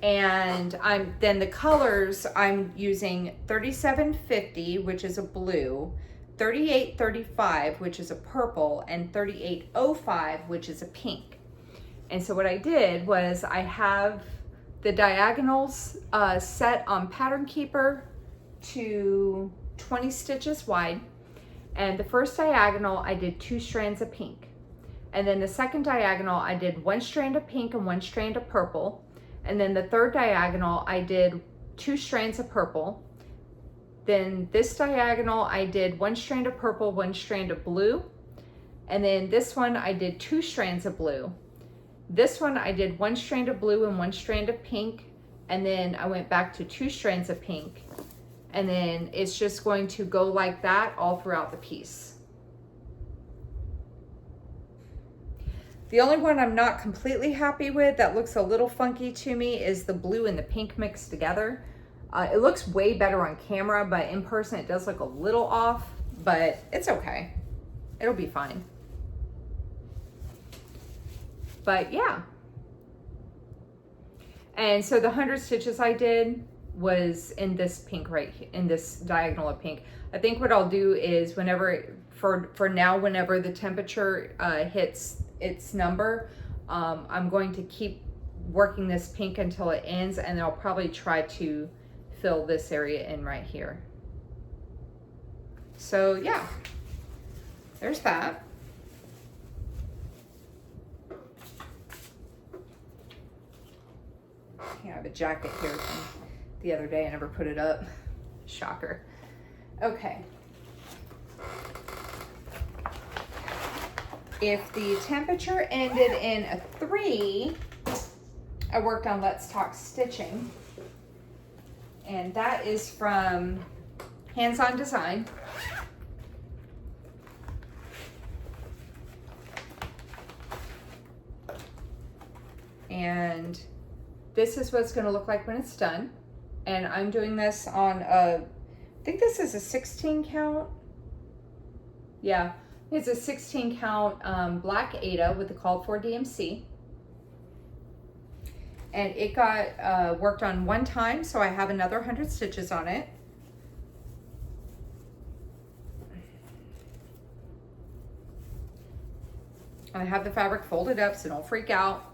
and then the colors I'm using 37.50, which is a blue, 38.35, which is a purple, and 38.05, which is a pink. And so what I did was I have the diagonals set on Pattern Keeper to 20 stitches wide. And the first diagonal, I did 2 strands of pink. And then the second diagonal, I did 1 strand of pink and 1 strand of purple. And then the third diagonal, I did 2 strands of purple. Then this diagonal, I did 1 strand of purple, 1 strand of blue. And then this one, I did 2 strands of blue. This one, I did 1 strand of blue and 1 strand of pink. And then I went back to 2 strands of pink. And then it's just going to go like that all throughout the piece. The only one I'm not completely happy with that looks a little funky to me is the blue and the pink mixed together. It looks way better on camera, but in person it does look a little off, but it's okay. It'll be fine. But yeah. And so the 100 stitches I did was in this pink right here, in this diagonal of pink. I think what I'll do is whenever, for now, whenever the temperature hits its number, I'm going to keep working this pink until it ends, and I'll probably try to fill this area in right here. So yeah, there's that. I have a jacket here from the other day. I never put it up. Shocker. Okay. If the temperature ended in a 3, I worked on Let's Talk Stitching. And that is from Hands On Design. And this is what it's going to look like when it's done. And I'm doing this on I think this is a 16 count. Yeah, it's a 16 count black Aida with the called for DMC. And it got worked on 1 time, so I have another 100 stitches on it. And I have the fabric folded up, so don't freak out.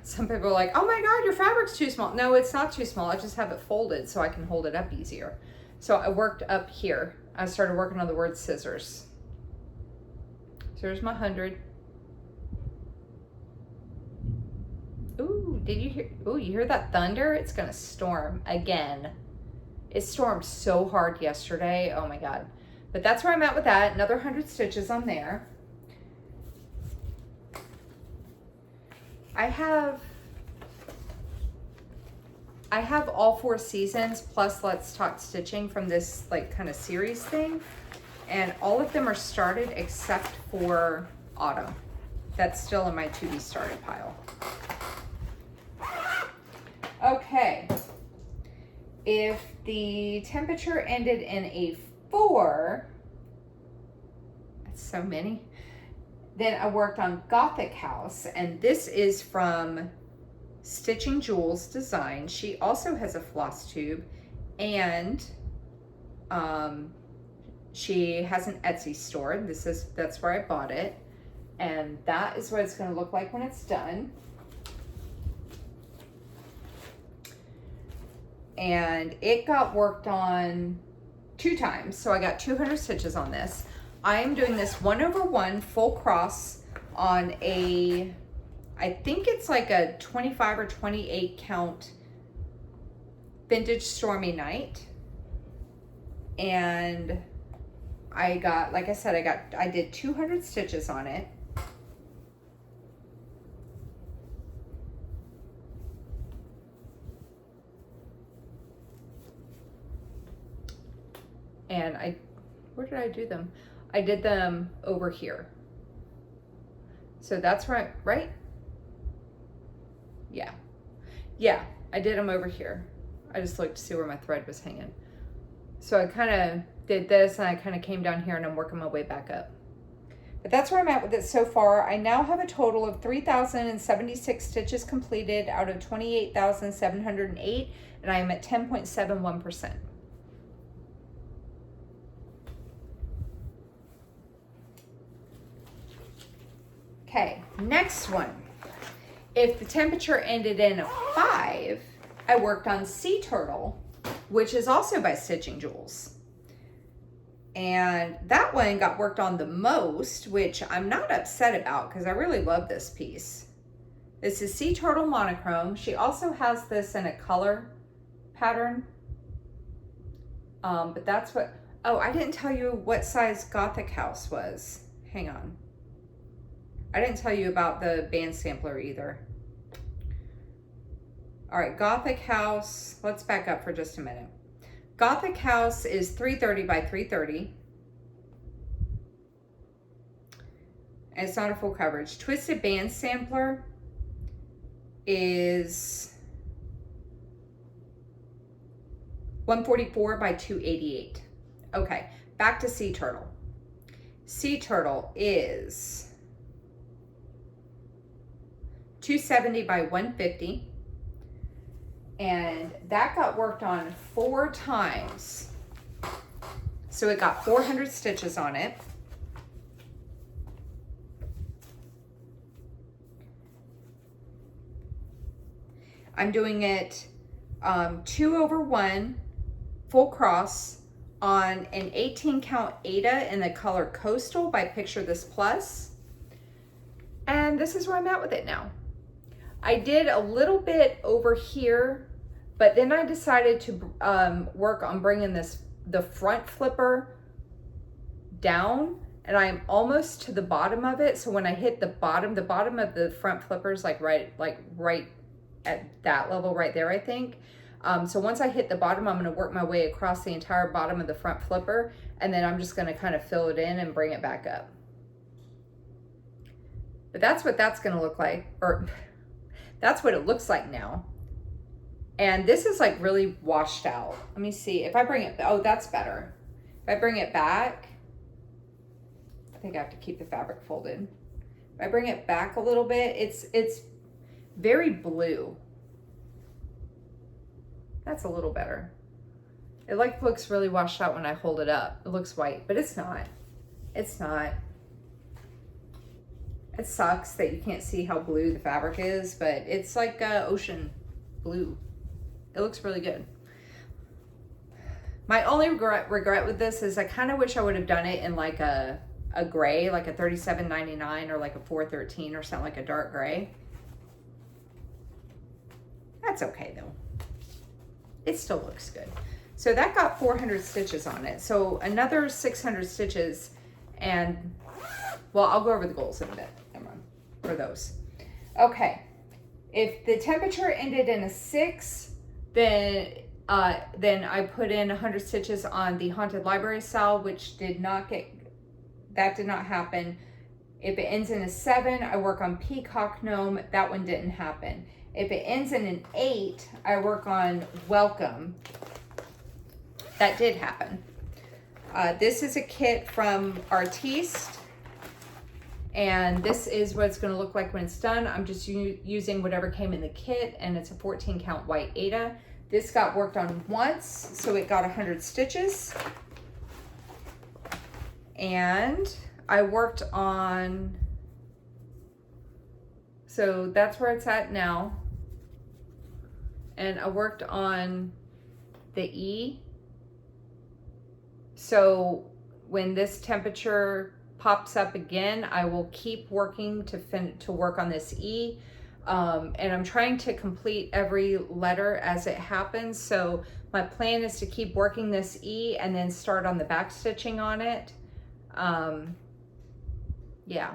Some people are like, oh my God, your fabric's too small. No, it's not too small. I just have it folded so I can hold it up easier. So I worked up here. I started working on the word scissors. So here's my 100. Ooh, did you hear? Ooh, you hear that thunder? It's gonna storm again. It stormed so hard yesterday. Oh my God. But that's where I'm at with that. Another 100 stitches on there. I have all 4 seasons plus Let's Talk Stitching from this like kind of series thing, and all of them are started except for autumn. That's still in my to be started pile. Okay, if the temperature ended in a 4, that's so many, then I worked on Gothic House, and this is from Stitching Jewels Design. She also has a Flosstube, and she has an Etsy store. That's where I bought it, and that is what it's going to look like when it's done. And it got worked on 2 2 times, so I got 200 stitches on this. I am doing this 1/1 full cross on a, I think it's like a 25 or 28 count vintage Stormy Night. And I got, like I said, I did 200 stitches on it. And where did I do them? I did them over here. So that's right? Yeah. Yeah, I did them over here. I just looked to see where my thread was hanging. So I kind of did this and I kind of came down here and I'm working my way back up. But that's where I'm at with it so far. I now have a total of 3,076 stitches completed out of 28,708, and I am at 10.71%. Okay, next one. If the temperature ended in a 5, I worked on Sea Turtle, which is also by Stitching Jewels. And that one got worked on the most, which I'm not upset about because I really love this piece. This is Sea Turtle monochrome. She also has this in a color pattern. But that's what, oh, I didn't tell you what size Gothic House was. Hang on. I didn't tell you about the band sampler either. All right, Gothic House, let's back up for just a minute. Gothic House is 330 by 330. And it's not a full coverage. Twisted Band Sampler is 144 by 288. Okay, back to Sea Turtle. Sea Turtle is 270 by 150. And that got worked on 4 times. So it got 400 stitches on it. I'm doing it 2/1 full cross on an 18 count Ada in the color Coastal by Picture This Plus. And this is where I'm at with it now. I did a little bit over here, but then I decided to work on bringing the front flipper down, and I'm almost to the bottom of it. So when I hit the bottom of the front flipper is like right at that level right there, I think. So once I hit the bottom, I'm going to work my way across the entire bottom of the front flipper, and then I'm just going to kind of fill it in and bring it back up. But that's what that's going to look like, or that's what it looks like now. And this is like really washed out. Let me see if I bring it, oh, that's better. If I bring it back, I think I have to keep the fabric folded. If I bring it back a little bit, it's very blue. That's a little better. It like looks really washed out when I hold it up. It looks white, but it's not. It's not. It sucks that you can't see how blue the fabric is, but it's like ocean blue. It looks really good. My only regret with this is I kind of wish I would have done it in like a gray, like a 37.99 or like a 413 or something, like a dark gray. That's okay though. It still looks good. So that got 400 stitches on it. So another 600 stitches, and well, I'll go over the goals in a bit. Never mind, for those. Okay, if the temperature ended in a 6, then I put in 100 stitches on the Haunted Library style, which did not happen. If it ends in a 7, I work on Peacock Gnome. That one didn't happen. If it ends in an 8, I work on Welcome. That did happen. This is a kit from Artiste, and this is what it's going to look like when it's done. I'm just using whatever came in the kit, and it's a 14 count white Ada. This got worked on once, so it got 100 stitches. And I worked on, so that's where it's at now. And I worked on the E So when this temperature pops up again, I will keep working to work on this E. And I'm trying to complete every letter as it happens. So my plan is to keep working this E and then start on the back stitching on it. Yeah.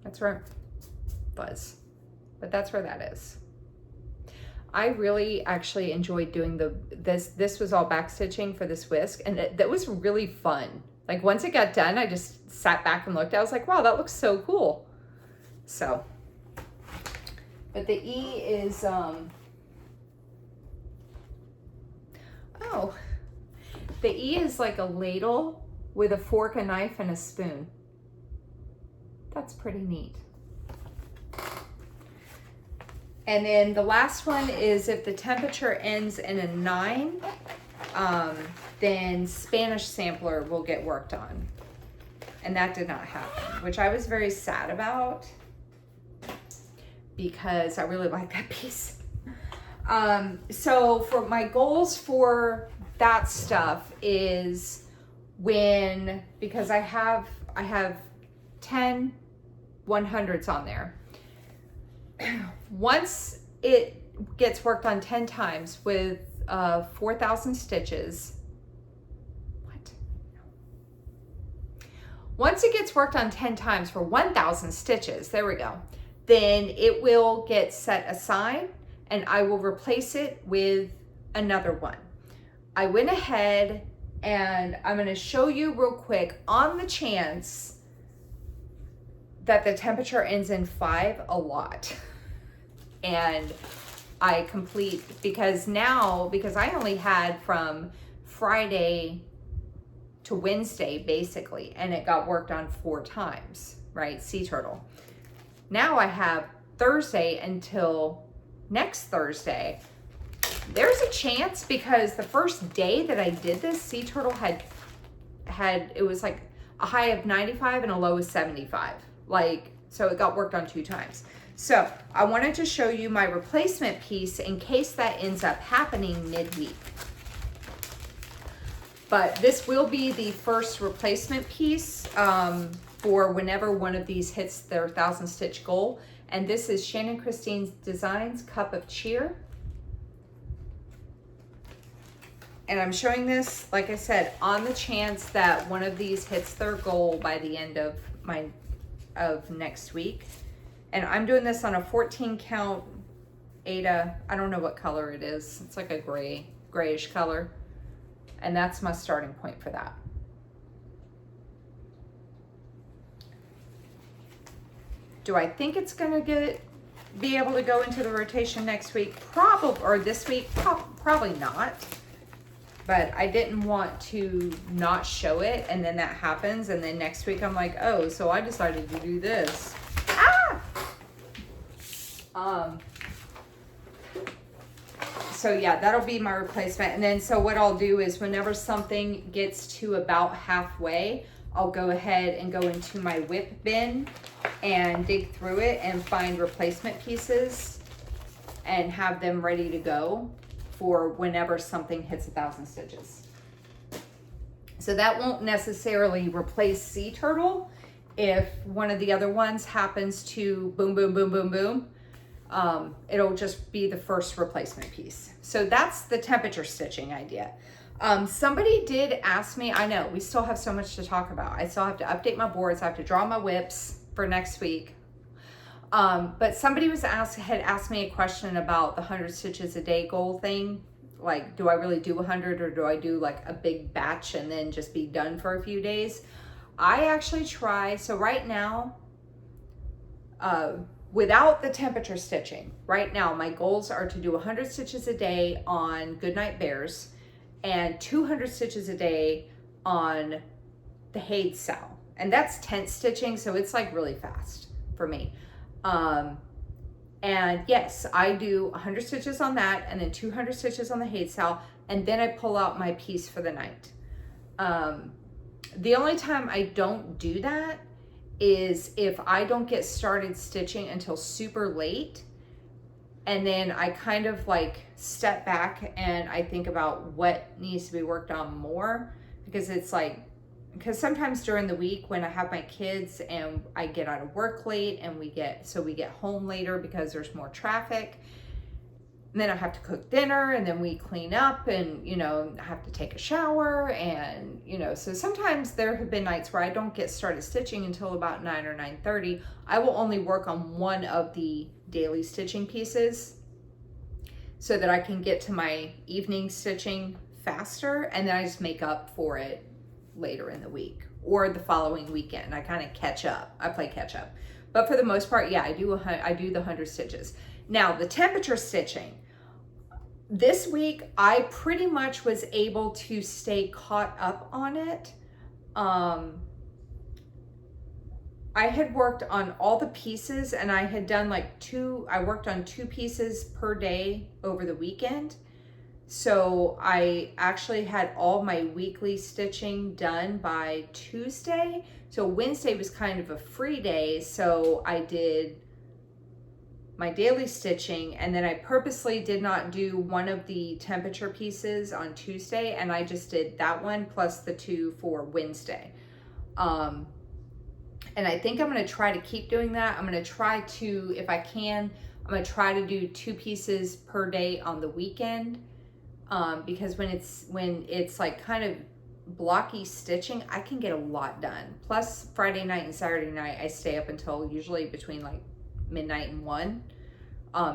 That's where it was, but that's where that is. I really actually enjoyed doing this was all back stitching for this whisk, and that was really fun. Like once it got done, I just sat back and looked. I was like, wow, that looks so cool. So, but the E is, oh, the E is like a ladle with a fork, a knife, and a spoon. That's pretty neat. And then the last one is if the temperature ends in a 9, then Spanish sampler will get worked on. And that did not happen, which I was very sad about because I really like that piece. So for my goals for that stuff is because I have 10 100s on there. Once it gets worked on 10 times with 4,000 stitches, once it gets worked on 10 times for 1,000 stitches, there we go, then it will get set aside and I will replace it with another one. I went ahead and I'm going to show you real quick on the chance that the temperature ends in 5 a lot. And I complete, because I only had from Friday to Wednesday basically, and it got worked on 4 times, right? Sea turtle. Now I have Thursday until next Thursday. There's a chance, because the first day that I did this, sea turtle had it was like a high of 95 and a low of 75. So it got worked on 2 times. So I wanted to show you my replacement piece in case that ends up happening midweek. But this will be the first replacement piece for whenever one of these hits their 1,000 stitch goal. And this is Shannon Christine's Designs Cup of Cheer. And I'm showing this, like I said, on the chance that one of these hits their goal by the end of next week. And I'm doing this on a 14 count Ada. I don't know what color it is. It's like a grayish color. And that's my starting point for that. Do I think it's gonna be able to go into the rotation next week? Probably, or this week? Probably not. But I didn't want to not show it, and then that happens, and then next week I'm like, oh, so I decided to do this. So yeah, that'll be my replacement. And then so what I'll do is whenever something gets to about halfway, I'll go ahead and go into my whip bin and dig through it and find replacement pieces and have them ready to go for whenever something hits 1,000 stitches. So that won't necessarily replace Sea Turtle if one of the other ones happens to boom, boom, boom, boom, boom. It'll just be the first replacement piece. So that's the temperature stitching idea. Somebody did ask me, I know we still have so much to talk about. I still have to update my boards. I have to draw my whips for next week. But somebody had asked me a question about the 100 stitches a day goal thing. Like, do I really do 100 or do I do like a big batch and then just be done for a few days? I actually try, so right now, without the temperature stitching, right now my goals are to do 100 stitches a day on Goodnight Bears and 200 stitches a day on the Haid Sow. And that's tent stitching, so it's like really fast for me. And yes, I do 100 stitches on that and then 200 stitches on the Haid Sow, and then I pull out my piece for the night. The only time I don't do that is if I don't get started stitching until super late And then I kind of like step back and I think about what needs to be worked on more, because it's like, because sometimes during the week when I have my kids and I get out of work late and we get home later because there's more traffic, and then I have to cook dinner, and then we clean up, and I have to take a shower, and so sometimes there have been nights where I don't get started stitching until about 9 or 9:30. I will only work on one of the daily stitching pieces so that I can get to my evening stitching faster, and then I just make up for it later in the week or the following weekend. I kind of catch up. I play catch up. But for the most part, yeah, I do the 100 stitches. Now, the temperature stitching. This week, I pretty much was able to stay caught up on it. I had worked on all the pieces, and I had done I worked on 2 pieces per day over the weekend. So I actually had all my weekly stitching done by Tuesday. So Wednesday was kind of a free day. So I did my daily stitching, and then I purposely did not do one of the temperature pieces on Tuesday, and I just did that one plus the 2 for Wednesday. And I think I'm going to try to keep doing that. I'm going to try to, if I can, I'm going to try to do 2 pieces per day on the weekend. Because when it's like kind of blocky stitching, I can get a lot done. Plus Friday night and Saturday night, I stay up until usually between like midnight and 1.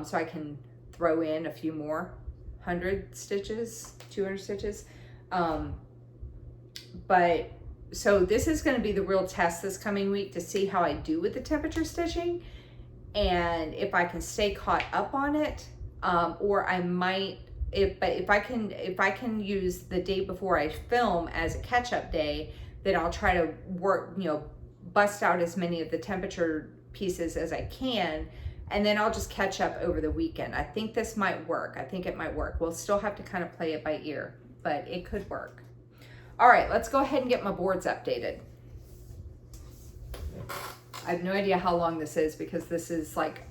So I can throw in a few more 100 stitches, 200 stitches. But so this is going to be the real test this coming week to see how I do with the temperature stitching, and if I can stay caught up on it, or I might, if I can use the day before I film as a catch-up day, then I'll try to work, bust out as many of the temperature pieces as I can, and then I'll just catch up over the weekend. I think this might work. I think it might work. We'll still have to kind of play it by ear, but it could work. All right, let's go ahead and get my boards updated. I have no idea how long this is, because this is like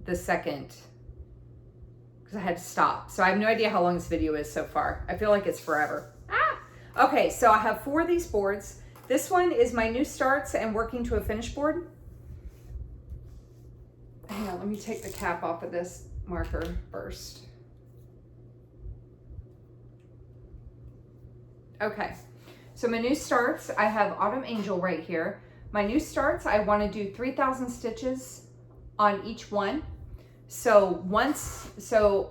the second, because I had to stop. So I have no idea how long this video is so far. I feel like it's forever. Okay, so I have 4 of these boards. This one is my new starts and working to a finish board. Hang on, let me take the cap off of this marker first. Okay, so my new starts, I have Autumn Angel right here. My new starts, I want to do 3,000 stitches on each one. So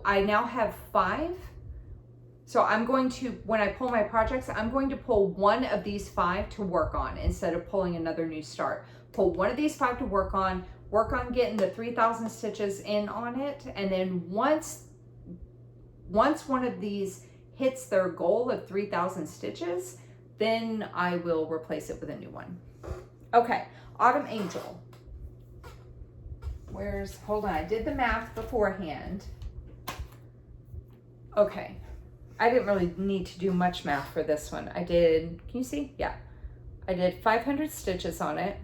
I now have 5. So I'm going to, when I pull my projects, I'm going to pull one of these 5 to work on instead of pulling another new start. Pull one of these 5 to work on getting the 3,000 stitches in on it. And then once one of these hits their goal of 3,000 stitches, then I will replace it with a new one. Okay, Autumn Angel. Hold on, I did the math beforehand. Okay, I didn't really need to do much math for this one. I did, can you see? Yeah. I did 500 stitches on it.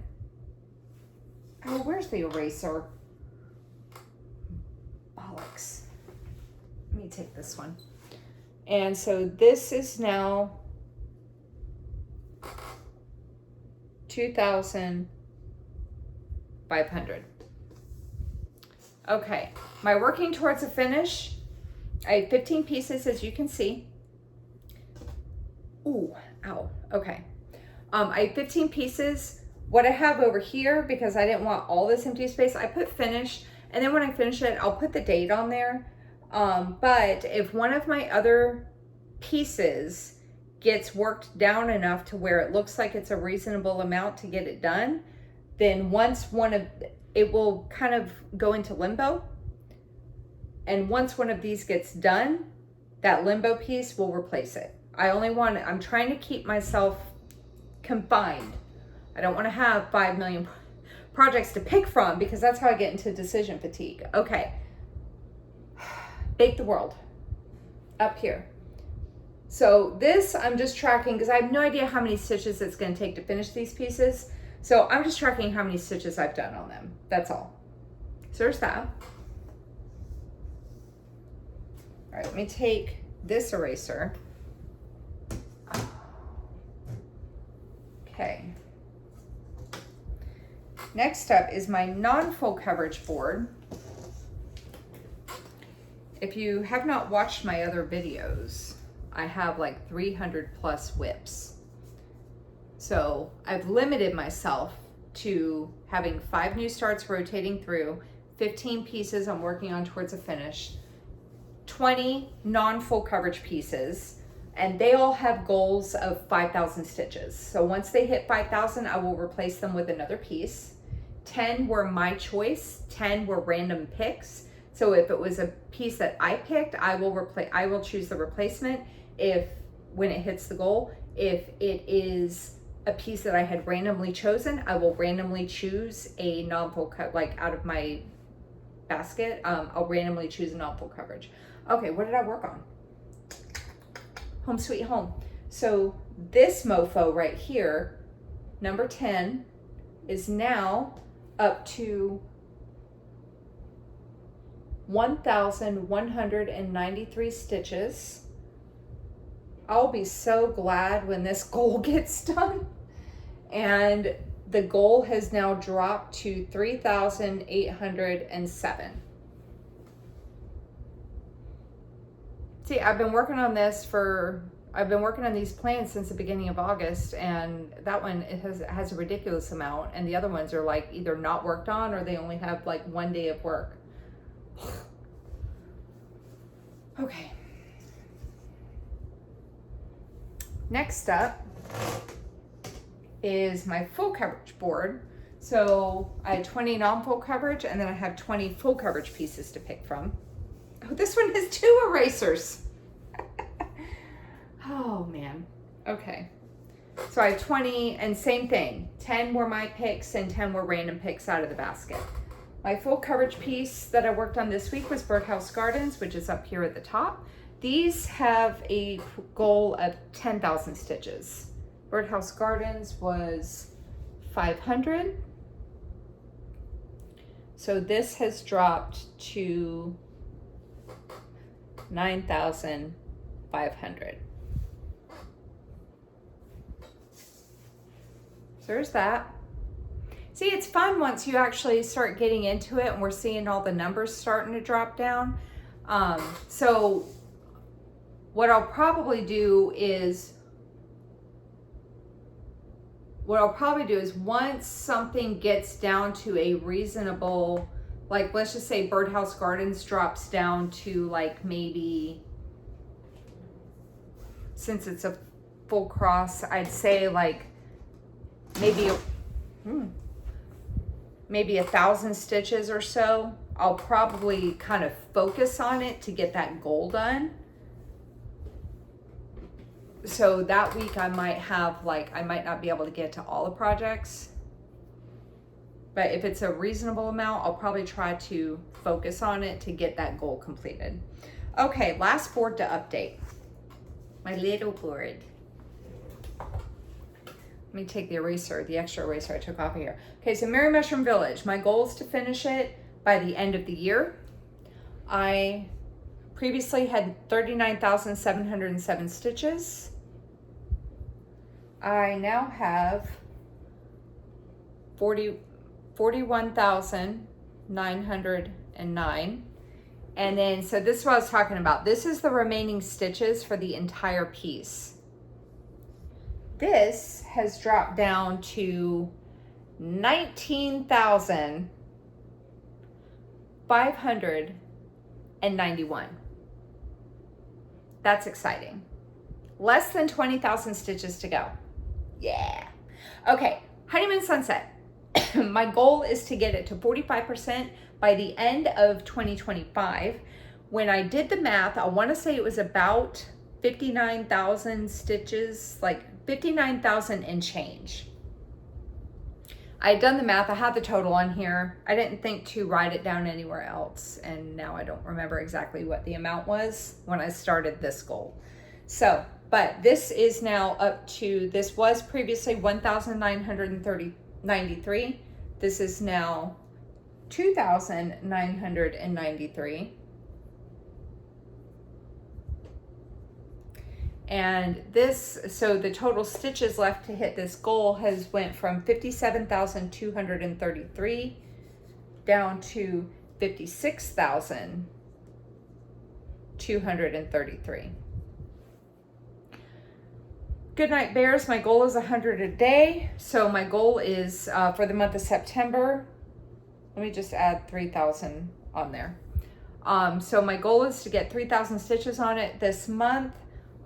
Oh, where's the eraser? Bollocks. Let me take this one. And so this is now 2,500. Okay, my working towards a finish, I have 15 pieces, as you can see. Ooh, ow, okay. I have 15 pieces. What I have over here, because I didn't want all this empty space, I put finish, and then when I finish it, I'll put the date on there. But if one of my other pieces gets worked down enough to where it looks like it's a reasonable amount to get it done, then once it will kind of go into limbo. And once one of these gets done, that limbo piece will replace it. I'm trying to keep myself confined. I don't want to have 5 million projects to pick from, because that's how I get into decision fatigue. Okay. Bake the World up here. So this I'm just tracking because I have no idea how many stitches it's going to take to finish these pieces. So I'm just tracking how many stitches I've done on them. That's all. So there's that. All right, let me take this eraser. Okay. Next up is my non-full coverage board. If you have not watched my other videos, I have like 300 plus whips. So I've limited myself to having 5 new starts rotating through, 15 pieces I'm working on towards a finish, 20 non-full coverage pieces, and they all have goals of 5,000 stitches. So once they hit 5,000, I will replace them with another piece. 10 were my choice, 10 were random picks. So if it was a piece that I picked, I will choose the replacement when it hits the goal. If it is a piece that I had randomly chosen, I will randomly choose a non-full cut, like out of my basket. I'll randomly choose a non-full coverage. Okay, what did I work on? Home Sweet Home. So this mofo right here, number 10, is now up to 1,193 stitches. I'll be so glad when this goal gets done. And the goal has now dropped to 3,807. See, I've been working on these plans since the beginning of August, and that one has a ridiculous amount, and the other ones are like either not worked on or they only have like 1 day of work. Okay. Next up is my full coverage board. So I had 20 non-full coverage, and then I have 20 full coverage pieces to pick from. Oh, this one has 2 erasers. Oh man. Okay. So I have 20, and same thing. 10 were my picks and 10 were random picks out of the basket. My full coverage piece that I worked on this week was Birdhouse Gardens, which is up here at the top. These have a goal of 10,000 stitches. Birdhouse Gardens was 500. So this has dropped to 9,500. So there's that. See, it's fun once you actually start getting into it and we're seeing all the numbers starting to drop down. So what I'll probably do is once something gets down to a reasonable, like let's just say Birdhouse Gardens drops down to like maybe, since it's a full cross, I'd say like maybe 1,000 stitches or so. I'll probably kind of focus on it to get that goal done. So that week I might not be able to get to all the projects, but if it's a reasonable amount, I'll probably try to focus on it to get that goal completed. Okay, last board to update. My little board. Let me take the extra eraser I took off of here. Okay, so Merry Mushroom Village. My goal is to finish it by the end of the year. I previously had 39,707 stitches. I now have 41,909. And then, so this is what I was talking about. This is the remaining stitches for the entire piece. This has dropped down to 19,591. That's exciting. Less than 20,000 stitches to go. Yeah. Okay, Honeymoon Sunset. My goal is to get it to 45% by the end of 2025. When I did the math, I want to say it was about 59,000 stitches, like 59,000 and change. I had done the math, I had the total on here. I didn't think to write it down anywhere else, and now I don't remember exactly what the amount was when I started this goal. So, but this is now up to, this was previously 1,993. This is now 2,993. And this, so the total stitches left to hit this goal has went from 57,233 down to 56,233. Good night, bears. My goal is 100 a day. So my goal is for the month of September. Let me just add 3,000 on there. So my goal is to get 3,000 stitches on it. This month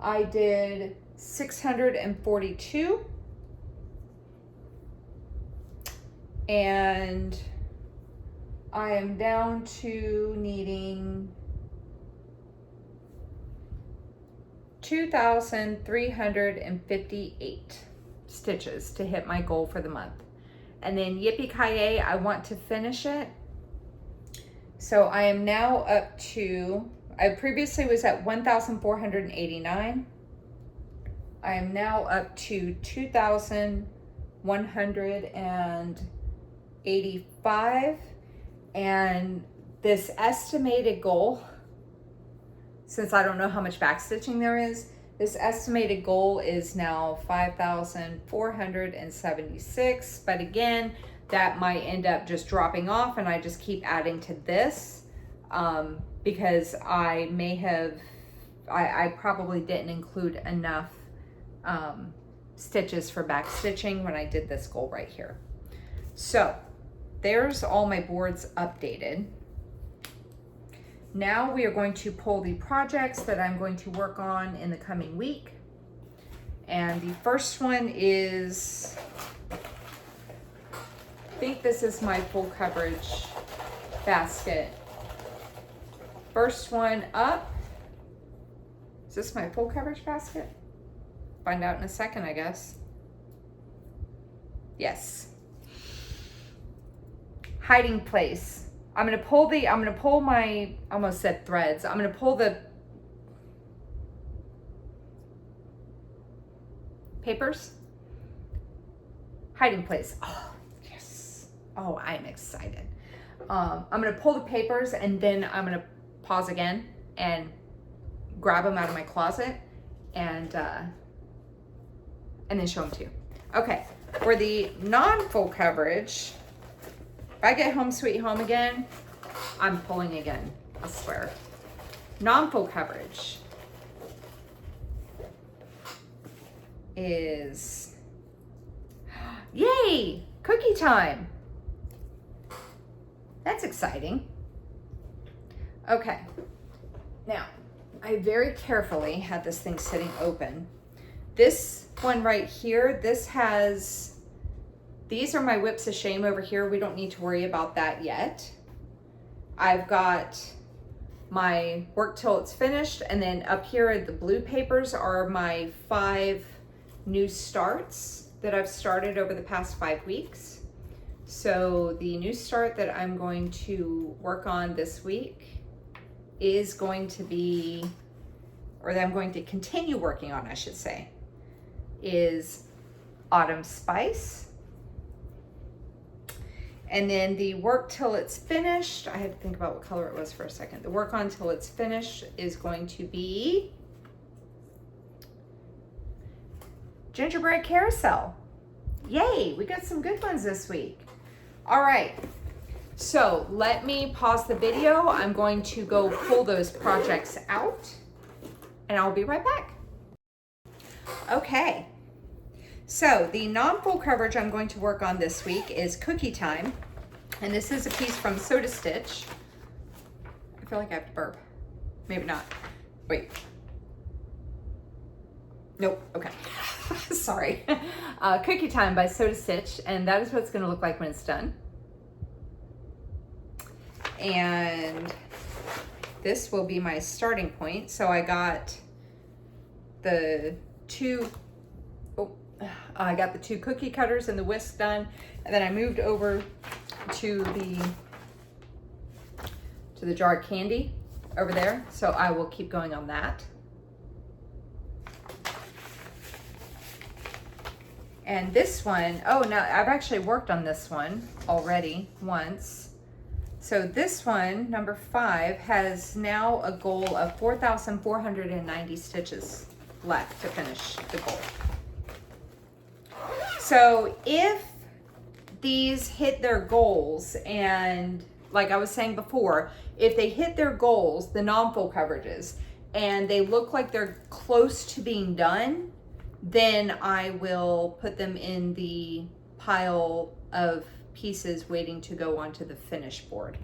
I did 642. And I am down to needing 2,358 stitches to hit my goal for the month. And then yippee-ki-yay, I want to finish it. So I am now up to, I previously was at 1,489. I am now up to 2,185. And this estimated goal, since I don't know how much backstitching there is, this estimated goal is now 5,476. But again, that might end up just dropping off and I just keep adding to this because I may have, I probably didn't include enough stitches for backstitching when I did this goal right here. So there's all my boards updated. Now we are going to pull the projects that I'm going to work on in the coming week. And the first one is, I think this is my full coverage basket. First one up, is this my full coverage basket? Find out in a second, I guess. Yes. Hiding place. I'm gonna pull my, I almost said threads. I'm gonna pull the papers. Hiding place. Oh, yes. Oh, I'm excited. I'm gonna pull the papers and then I'm gonna pause again and grab them out of my closet and then show them to you. Okay, for the non-full coverage, if I get home sweet home again, I'm pulling again, I swear. Non-full coverage is, yay, cookie time. That's exciting. Okay, now, I very carefully had this thing sitting open. This one right here, these are my whips of shame over here. We don't need to worry about that yet. I've got my work till it's finished, and then up here the blue papers are my 5 new starts that I've started over the past 5 weeks. So the new start that I'm going to work on this week is going to be, or that I'm going to continue working on, I should say, is Autumn Spice. And then the work till it's finished, I had to think about what color it was for a second. The work on till it's finished is going to be Gingerbread Carousel. Yay, we got some good ones this week. All right, so let me pause the video. I'm going to go pull those projects out and I'll be right back. Okay. So the non-full coverage I'm going to work on this week is Cookie Time. And this is a piece from Soda Stitch. I feel like I have to burp. Maybe not. Wait. Nope, okay. Sorry. Cookie Time by Soda Stitch. And that is what it's gonna look like when it's done. And this will be my starting point. So I got the two cookie cutters and the whisk done, and then I moved over to the jarred candy over there, so I will keep going on that. And this one, oh, now I've actually worked on this one already once. So this one, number 5, has now a goal of 4,490 stitches left to finish the goal. So if these hit their goals, and like I was saying before, if they hit their goals, the non-full coverages, and they look like they're close to being done, then I will put them in the pile of pieces waiting to go onto the finish board.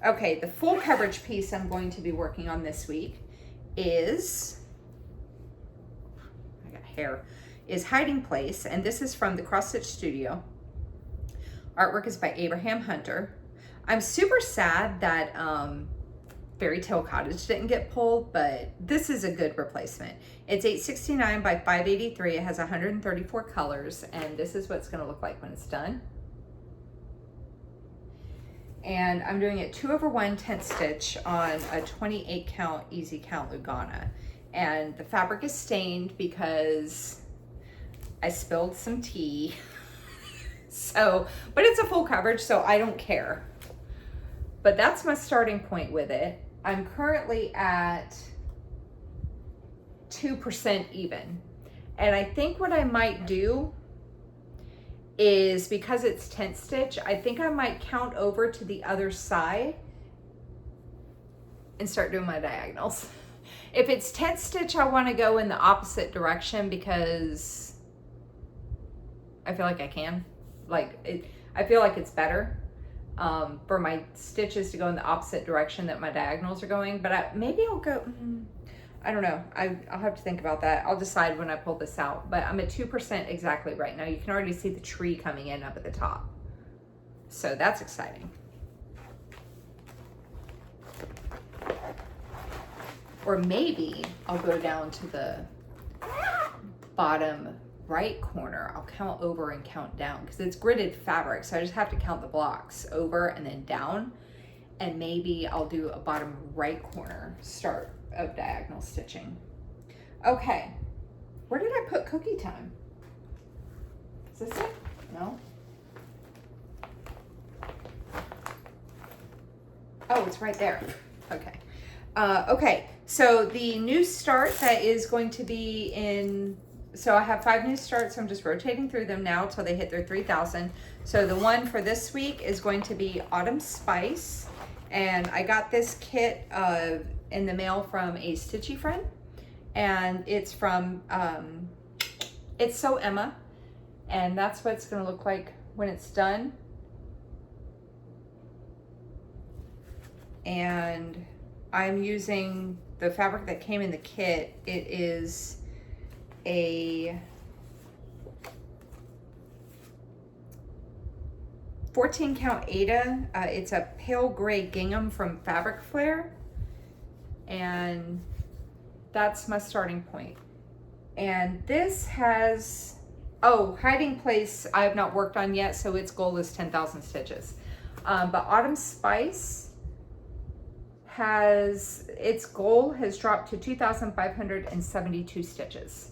Okay, the full coverage piece I'm going to be working on this week is, I got hair, is Hiding Place, and this is from the Cross Stitch Studio. Artwork is by Abraham Hunter. I'm super sad that Fairy Tale Cottage didn't get pulled, but this is a good replacement. It's 869 by 583. It has 134 colors, and this is what it's going to look like when it's done. And I'm doing it 2/1 tent stitch on a 28 count easy count Lugana, and the fabric is stained because I spilled some tea. So, but it's a full coverage, so I don't care. But that's my starting point with it. I'm currently at 2% even. And I think what I might do is, because it's tent stitch, I think I might count over to the other side and start doing my diagonals. If it's tent stitch, I want to go in the opposite direction because I feel like I can. I feel like it's better for my stitches to go in the opposite direction that my diagonals are going, but maybe I'll go, I don't know. I'll have to think about that. I'll decide when I pull this out, but I'm at 2% exactly right now. You can already see the tree coming in up at the top. So that's exciting. Or maybe I'll go down to the bottom right corner. I'll count over and count down because it's gridded fabric. So I just have to count the blocks over and then down. And maybe I'll do a bottom right corner start of diagonal stitching. Okay, where did I put cookie time? Is this it? No. Oh, it's right there. Okay. Okay, so the new start that is going to be in, so I have 5 new starts, so I'm just rotating through them now till they hit their 3,000. So the one for this week is going to be Autumn Spice, and I got this kit in the mail from a stitchy friend, and it's from It's So Emma, and that's what it's going to look like when it's done. And I'm using the fabric that came in the kit. It is a 14 count Aida. It's a pale gray gingham from Fabric Flare, and that's my starting point. And this has, oh, Hiding Place I have not worked on yet, so its goal is 10,000 stitches. But Autumn Spice has, its goal has dropped to 2,572 stitches.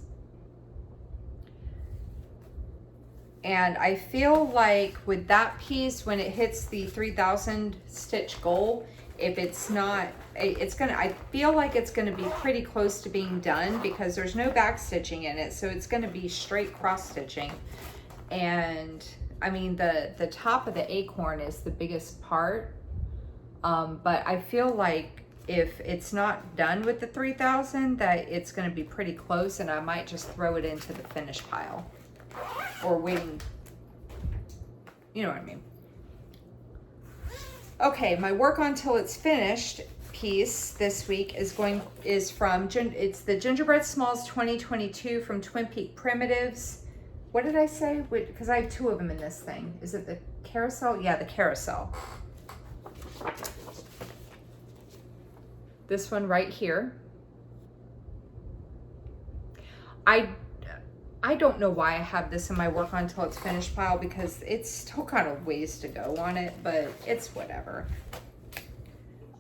And I feel like with that piece, when it hits the 3,000 stitch goal, if it's not, it's gonna, I feel like it's gonna be pretty close to being done because there's no back stitching in it. So it's gonna be straight cross stitching. And I mean, the top of the acorn is the biggest part. But I feel like if it's not done with the 3,000, that it's gonna be pretty close, and I might just throw it into the finish pile. Or waiting, you know what I mean. Okay, my work on till it's finished piece this week is from, it's the Gingerbread Smalls 2022 from Twin Peak Primitives. What did I say? Because I have 2 of them in this thing. Is it the carousel? Yeah, the carousel. This one right here. I don't know why I have this in my work on till it's finished pile because it's still kind of ways to go on it, but it's whatever.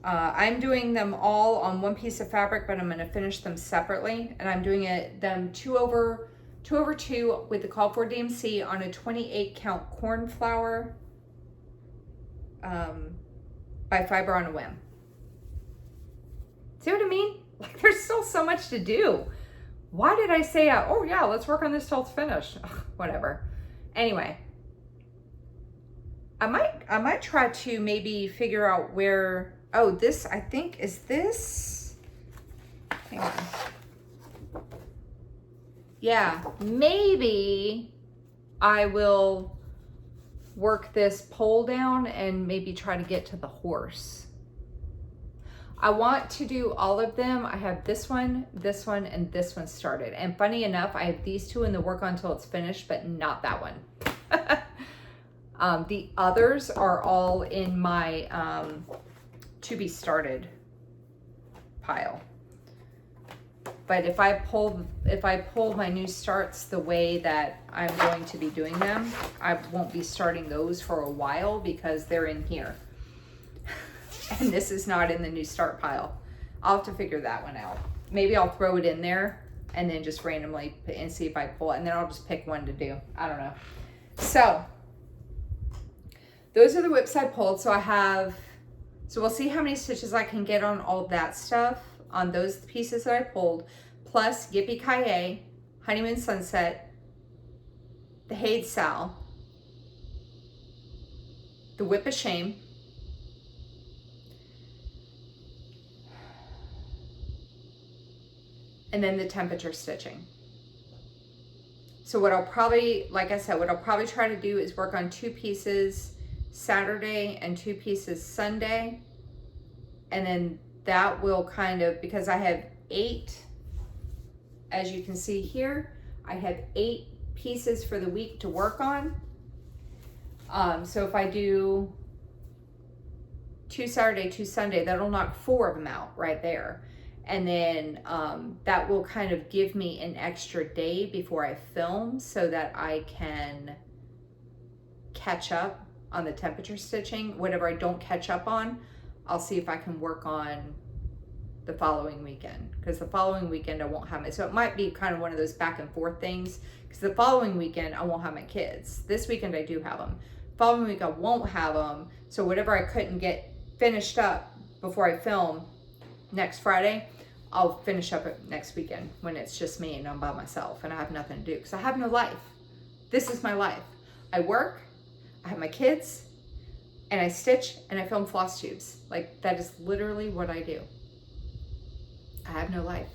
I'm doing them all on one piece of fabric, but I'm going to finish them separately, and I'm doing them 2/2 with the call for DMC on a 28 count cornflower by Fiber on a Whim. See what I mean? Like there's still so much to do. Why did I say, oh yeah, let's work on this till it's finished? Ugh, whatever. Anyway, I might try to maybe figure out where, oh, this, I think, is this? Hang on. Yeah, maybe I will work this pole down and maybe try to get to the horse. I want to do all of them. I have this one, and this one started. And funny enough, I have these two in the work on until it's finished, but not that one. The others are all in my to be started pile. But if I pull my new starts the way that I'm going to be doing them, I won't be starting those for a while because they're in here. And this is not in the new start pile. I'll have to figure that one out. Maybe I'll throw it in there and then just randomly and see if I pull it, and then I'll just pick one to do. I don't know. So those are the whips I pulled. So we'll see how many stitches I can get on all that stuff, on those pieces that I pulled, plus Yippee Ki-Yay, Honeymoon Sunset, the Haid Sal, the Whip of Shame, and then the temperature stitching. So what I'll probably, like I said, what I'll probably try to do is work on 2 pieces Saturday and 2 pieces Sunday. And then that will kind of, because I have 8, as you can see here, I have 8 pieces for the week to work on. So if I do 2 Saturday, 2 Sunday, that'll knock 4 of them out right there. And then that will kind of give me an extra day before I film so that I can catch up on the temperature stitching. Whatever I don't catch up on, I'll see if I can work on the following weekend, because the following weekend I won't have my, so it might be kind of one of those back and forth things, because the following weekend I won't have my kids. This weekend I do have them. Following week I won't have them, so whatever I couldn't get finished up before I film next Friday, I'll finish up it next weekend when it's just me and I'm by myself and I have nothing to do, because I have no life. This is my life. I work, I have my kids, and I stitch and I film floss tubes. Like, that is literally what I do. I have no life.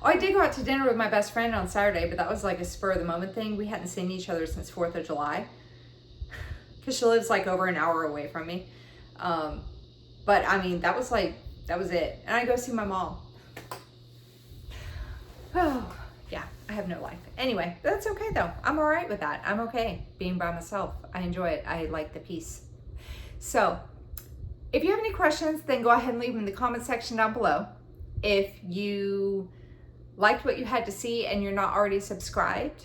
Oh, I did go out to dinner with my best friend on Saturday, but that was like a spur of the moment thing. We hadn't seen each other since 4th of July because she lives like over an hour away from me. But I mean, that was it. And I go see my mom. Oh, yeah, I have no life. Anyway, that's okay though. I'm all right with that. I'm okay being by myself. I enjoy it. I like the peace. So if you have any questions, then go ahead and leave them in the comment section down below. If you liked what you had to see and you're not already subscribed,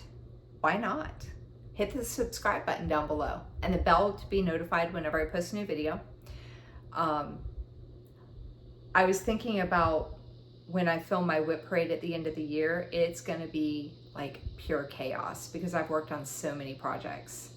why not? Hit the subscribe button down below and the bell to be notified whenever I post a new video. I was thinking about when I film my whip parade at the end of the year, it's going to be like pure chaos because I've worked on so many projects.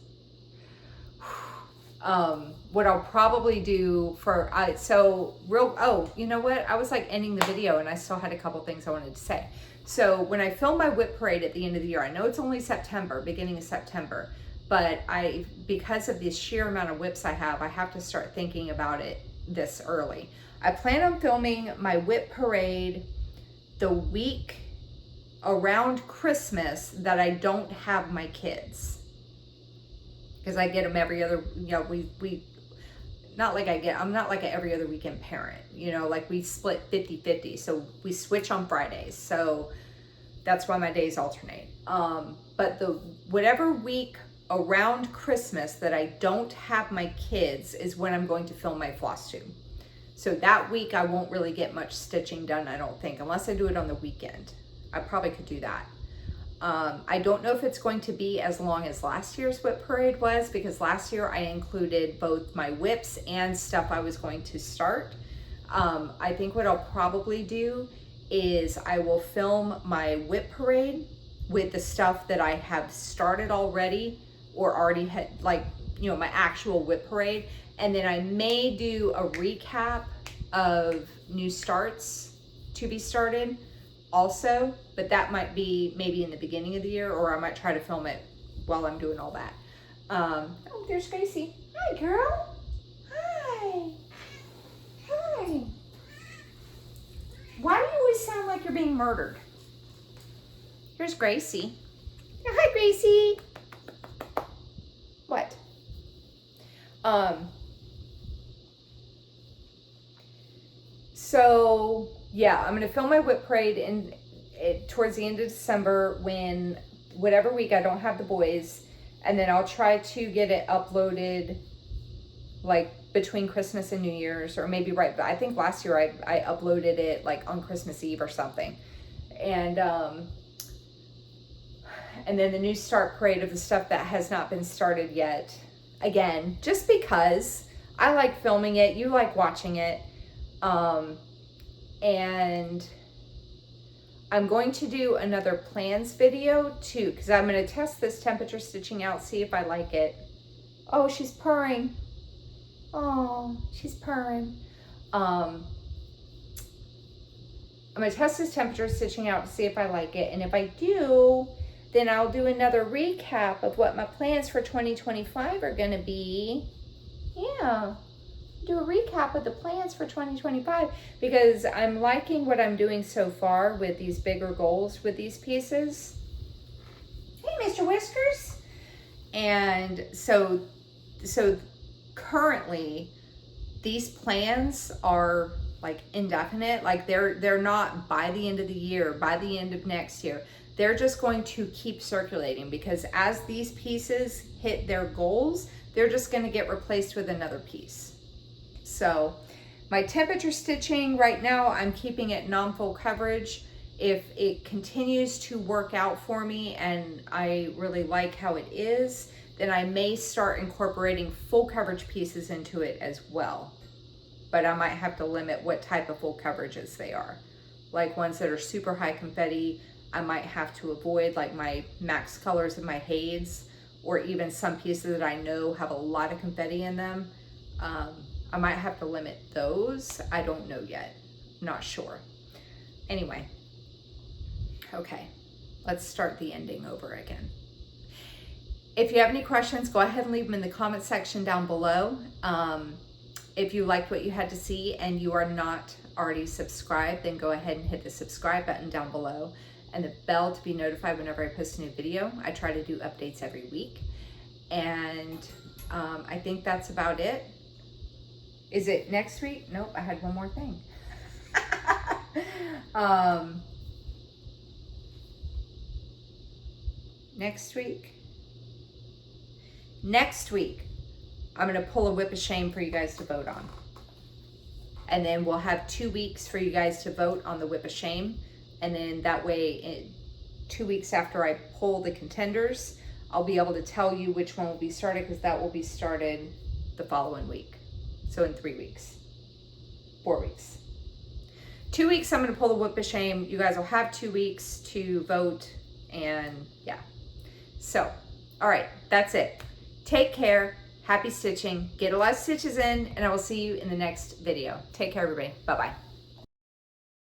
What I'll probably do for, you know what? I was like ending the video and I still had a couple things I wanted to say. So when I film my whip parade at the end of the year, I know it's only September, beginning of September, but because of the sheer amount of whips I have to start thinking about it this early. I plan on filming my whip parade the week around Christmas that I don't have my kids. Because I get them every other, I'm not like an every other weekend parent, like we split 50-50. So we switch on Fridays. So that's why my days alternate. But whatever week around Christmas that I don't have my kids is when I'm going to film my Flosstube. So that week I won't really get much stitching done, I don't think, unless I do it on the weekend. I probably could do that. I don't know if it's going to be as long as last year's whip parade was, because last year I included both my whips and stuff I was going to start. I think what I'll probably do is I will film my whip parade with the stuff that I have started already or already had, my actual whip parade. And then I may do a recap of new starts to be started also, but that might be maybe in the beginning of the year, or I might try to film it while I'm doing all that. Oh, there's Gracie. Hi, girl. Hi. Hi. Why do you always sound like you're being murdered? Here's Gracie. Oh, hi, Gracie. What? So yeah, I'm gonna film my whip parade towards the end of December, when whatever week I don't have the boys, and then I'll try to get it uploaded like between Christmas and New Year's, or maybe right. I think last year I uploaded it like on Christmas Eve or something, and then the new start parade of the stuff that has not been started yet. Again, just because I like filming it, you like watching it. And I'm going to do another plans video too, because I'm going to test this temperature stitching out, see if I like it. Oh, she's purring. Oh, she's purring. I'm going to test this temperature stitching out to see if I like it. And if I do, then I'll do another recap of what my plans for 2025 are going to be. Yeah. Do a recap of the plans for 2025, because I'm liking what I'm doing so far with these bigger goals with these pieces. Hey, Mr. Whiskers. And so currently these plans are like indefinite. Like they're not by the end of the year, by the end of next year. They're just going to keep circulating, because as these pieces hit their goals, they're just going to get replaced with another piece. So my temperature stitching right now, I'm keeping it non-full coverage. If it continues to work out for me and I really like how it is, then I may start incorporating full coverage pieces into it as well. But I might have to limit what type of full coverages they are. Like ones that are super high confetti, I might have to avoid, like my max colors of my Hades, or even some pieces that I know have a lot of confetti in them. I might have to limit those. I don't know yet. Not sure. Anyway. Okay. Let's start the ending over again. If you have any questions, go ahead and leave them in the comment section down below. If you liked what you had to see and you are not already subscribed, then go ahead and hit the subscribe button down below and the bell to be notified whenever I post a new video. I try to do updates every week. And I think that's about it. Is it next week? Nope, I had one more thing. Next week, I'm gonna pull a whip of shame for you guys to vote on. And then we'll have 2 weeks for you guys to vote on the whip of shame. And then that way, 2 weeks after I pull the contenders, I'll be able to tell you which one will be started, because that will be started the following week. So in 3 weeks, 4 weeks. 2 weeks, I'm gonna pull the whip of shame. You guys will have 2 weeks to vote, and yeah. So, all right, that's it. Take care, happy stitching, get a lot of stitches in, and I will see you in the next video. Take care, everybody, bye-bye.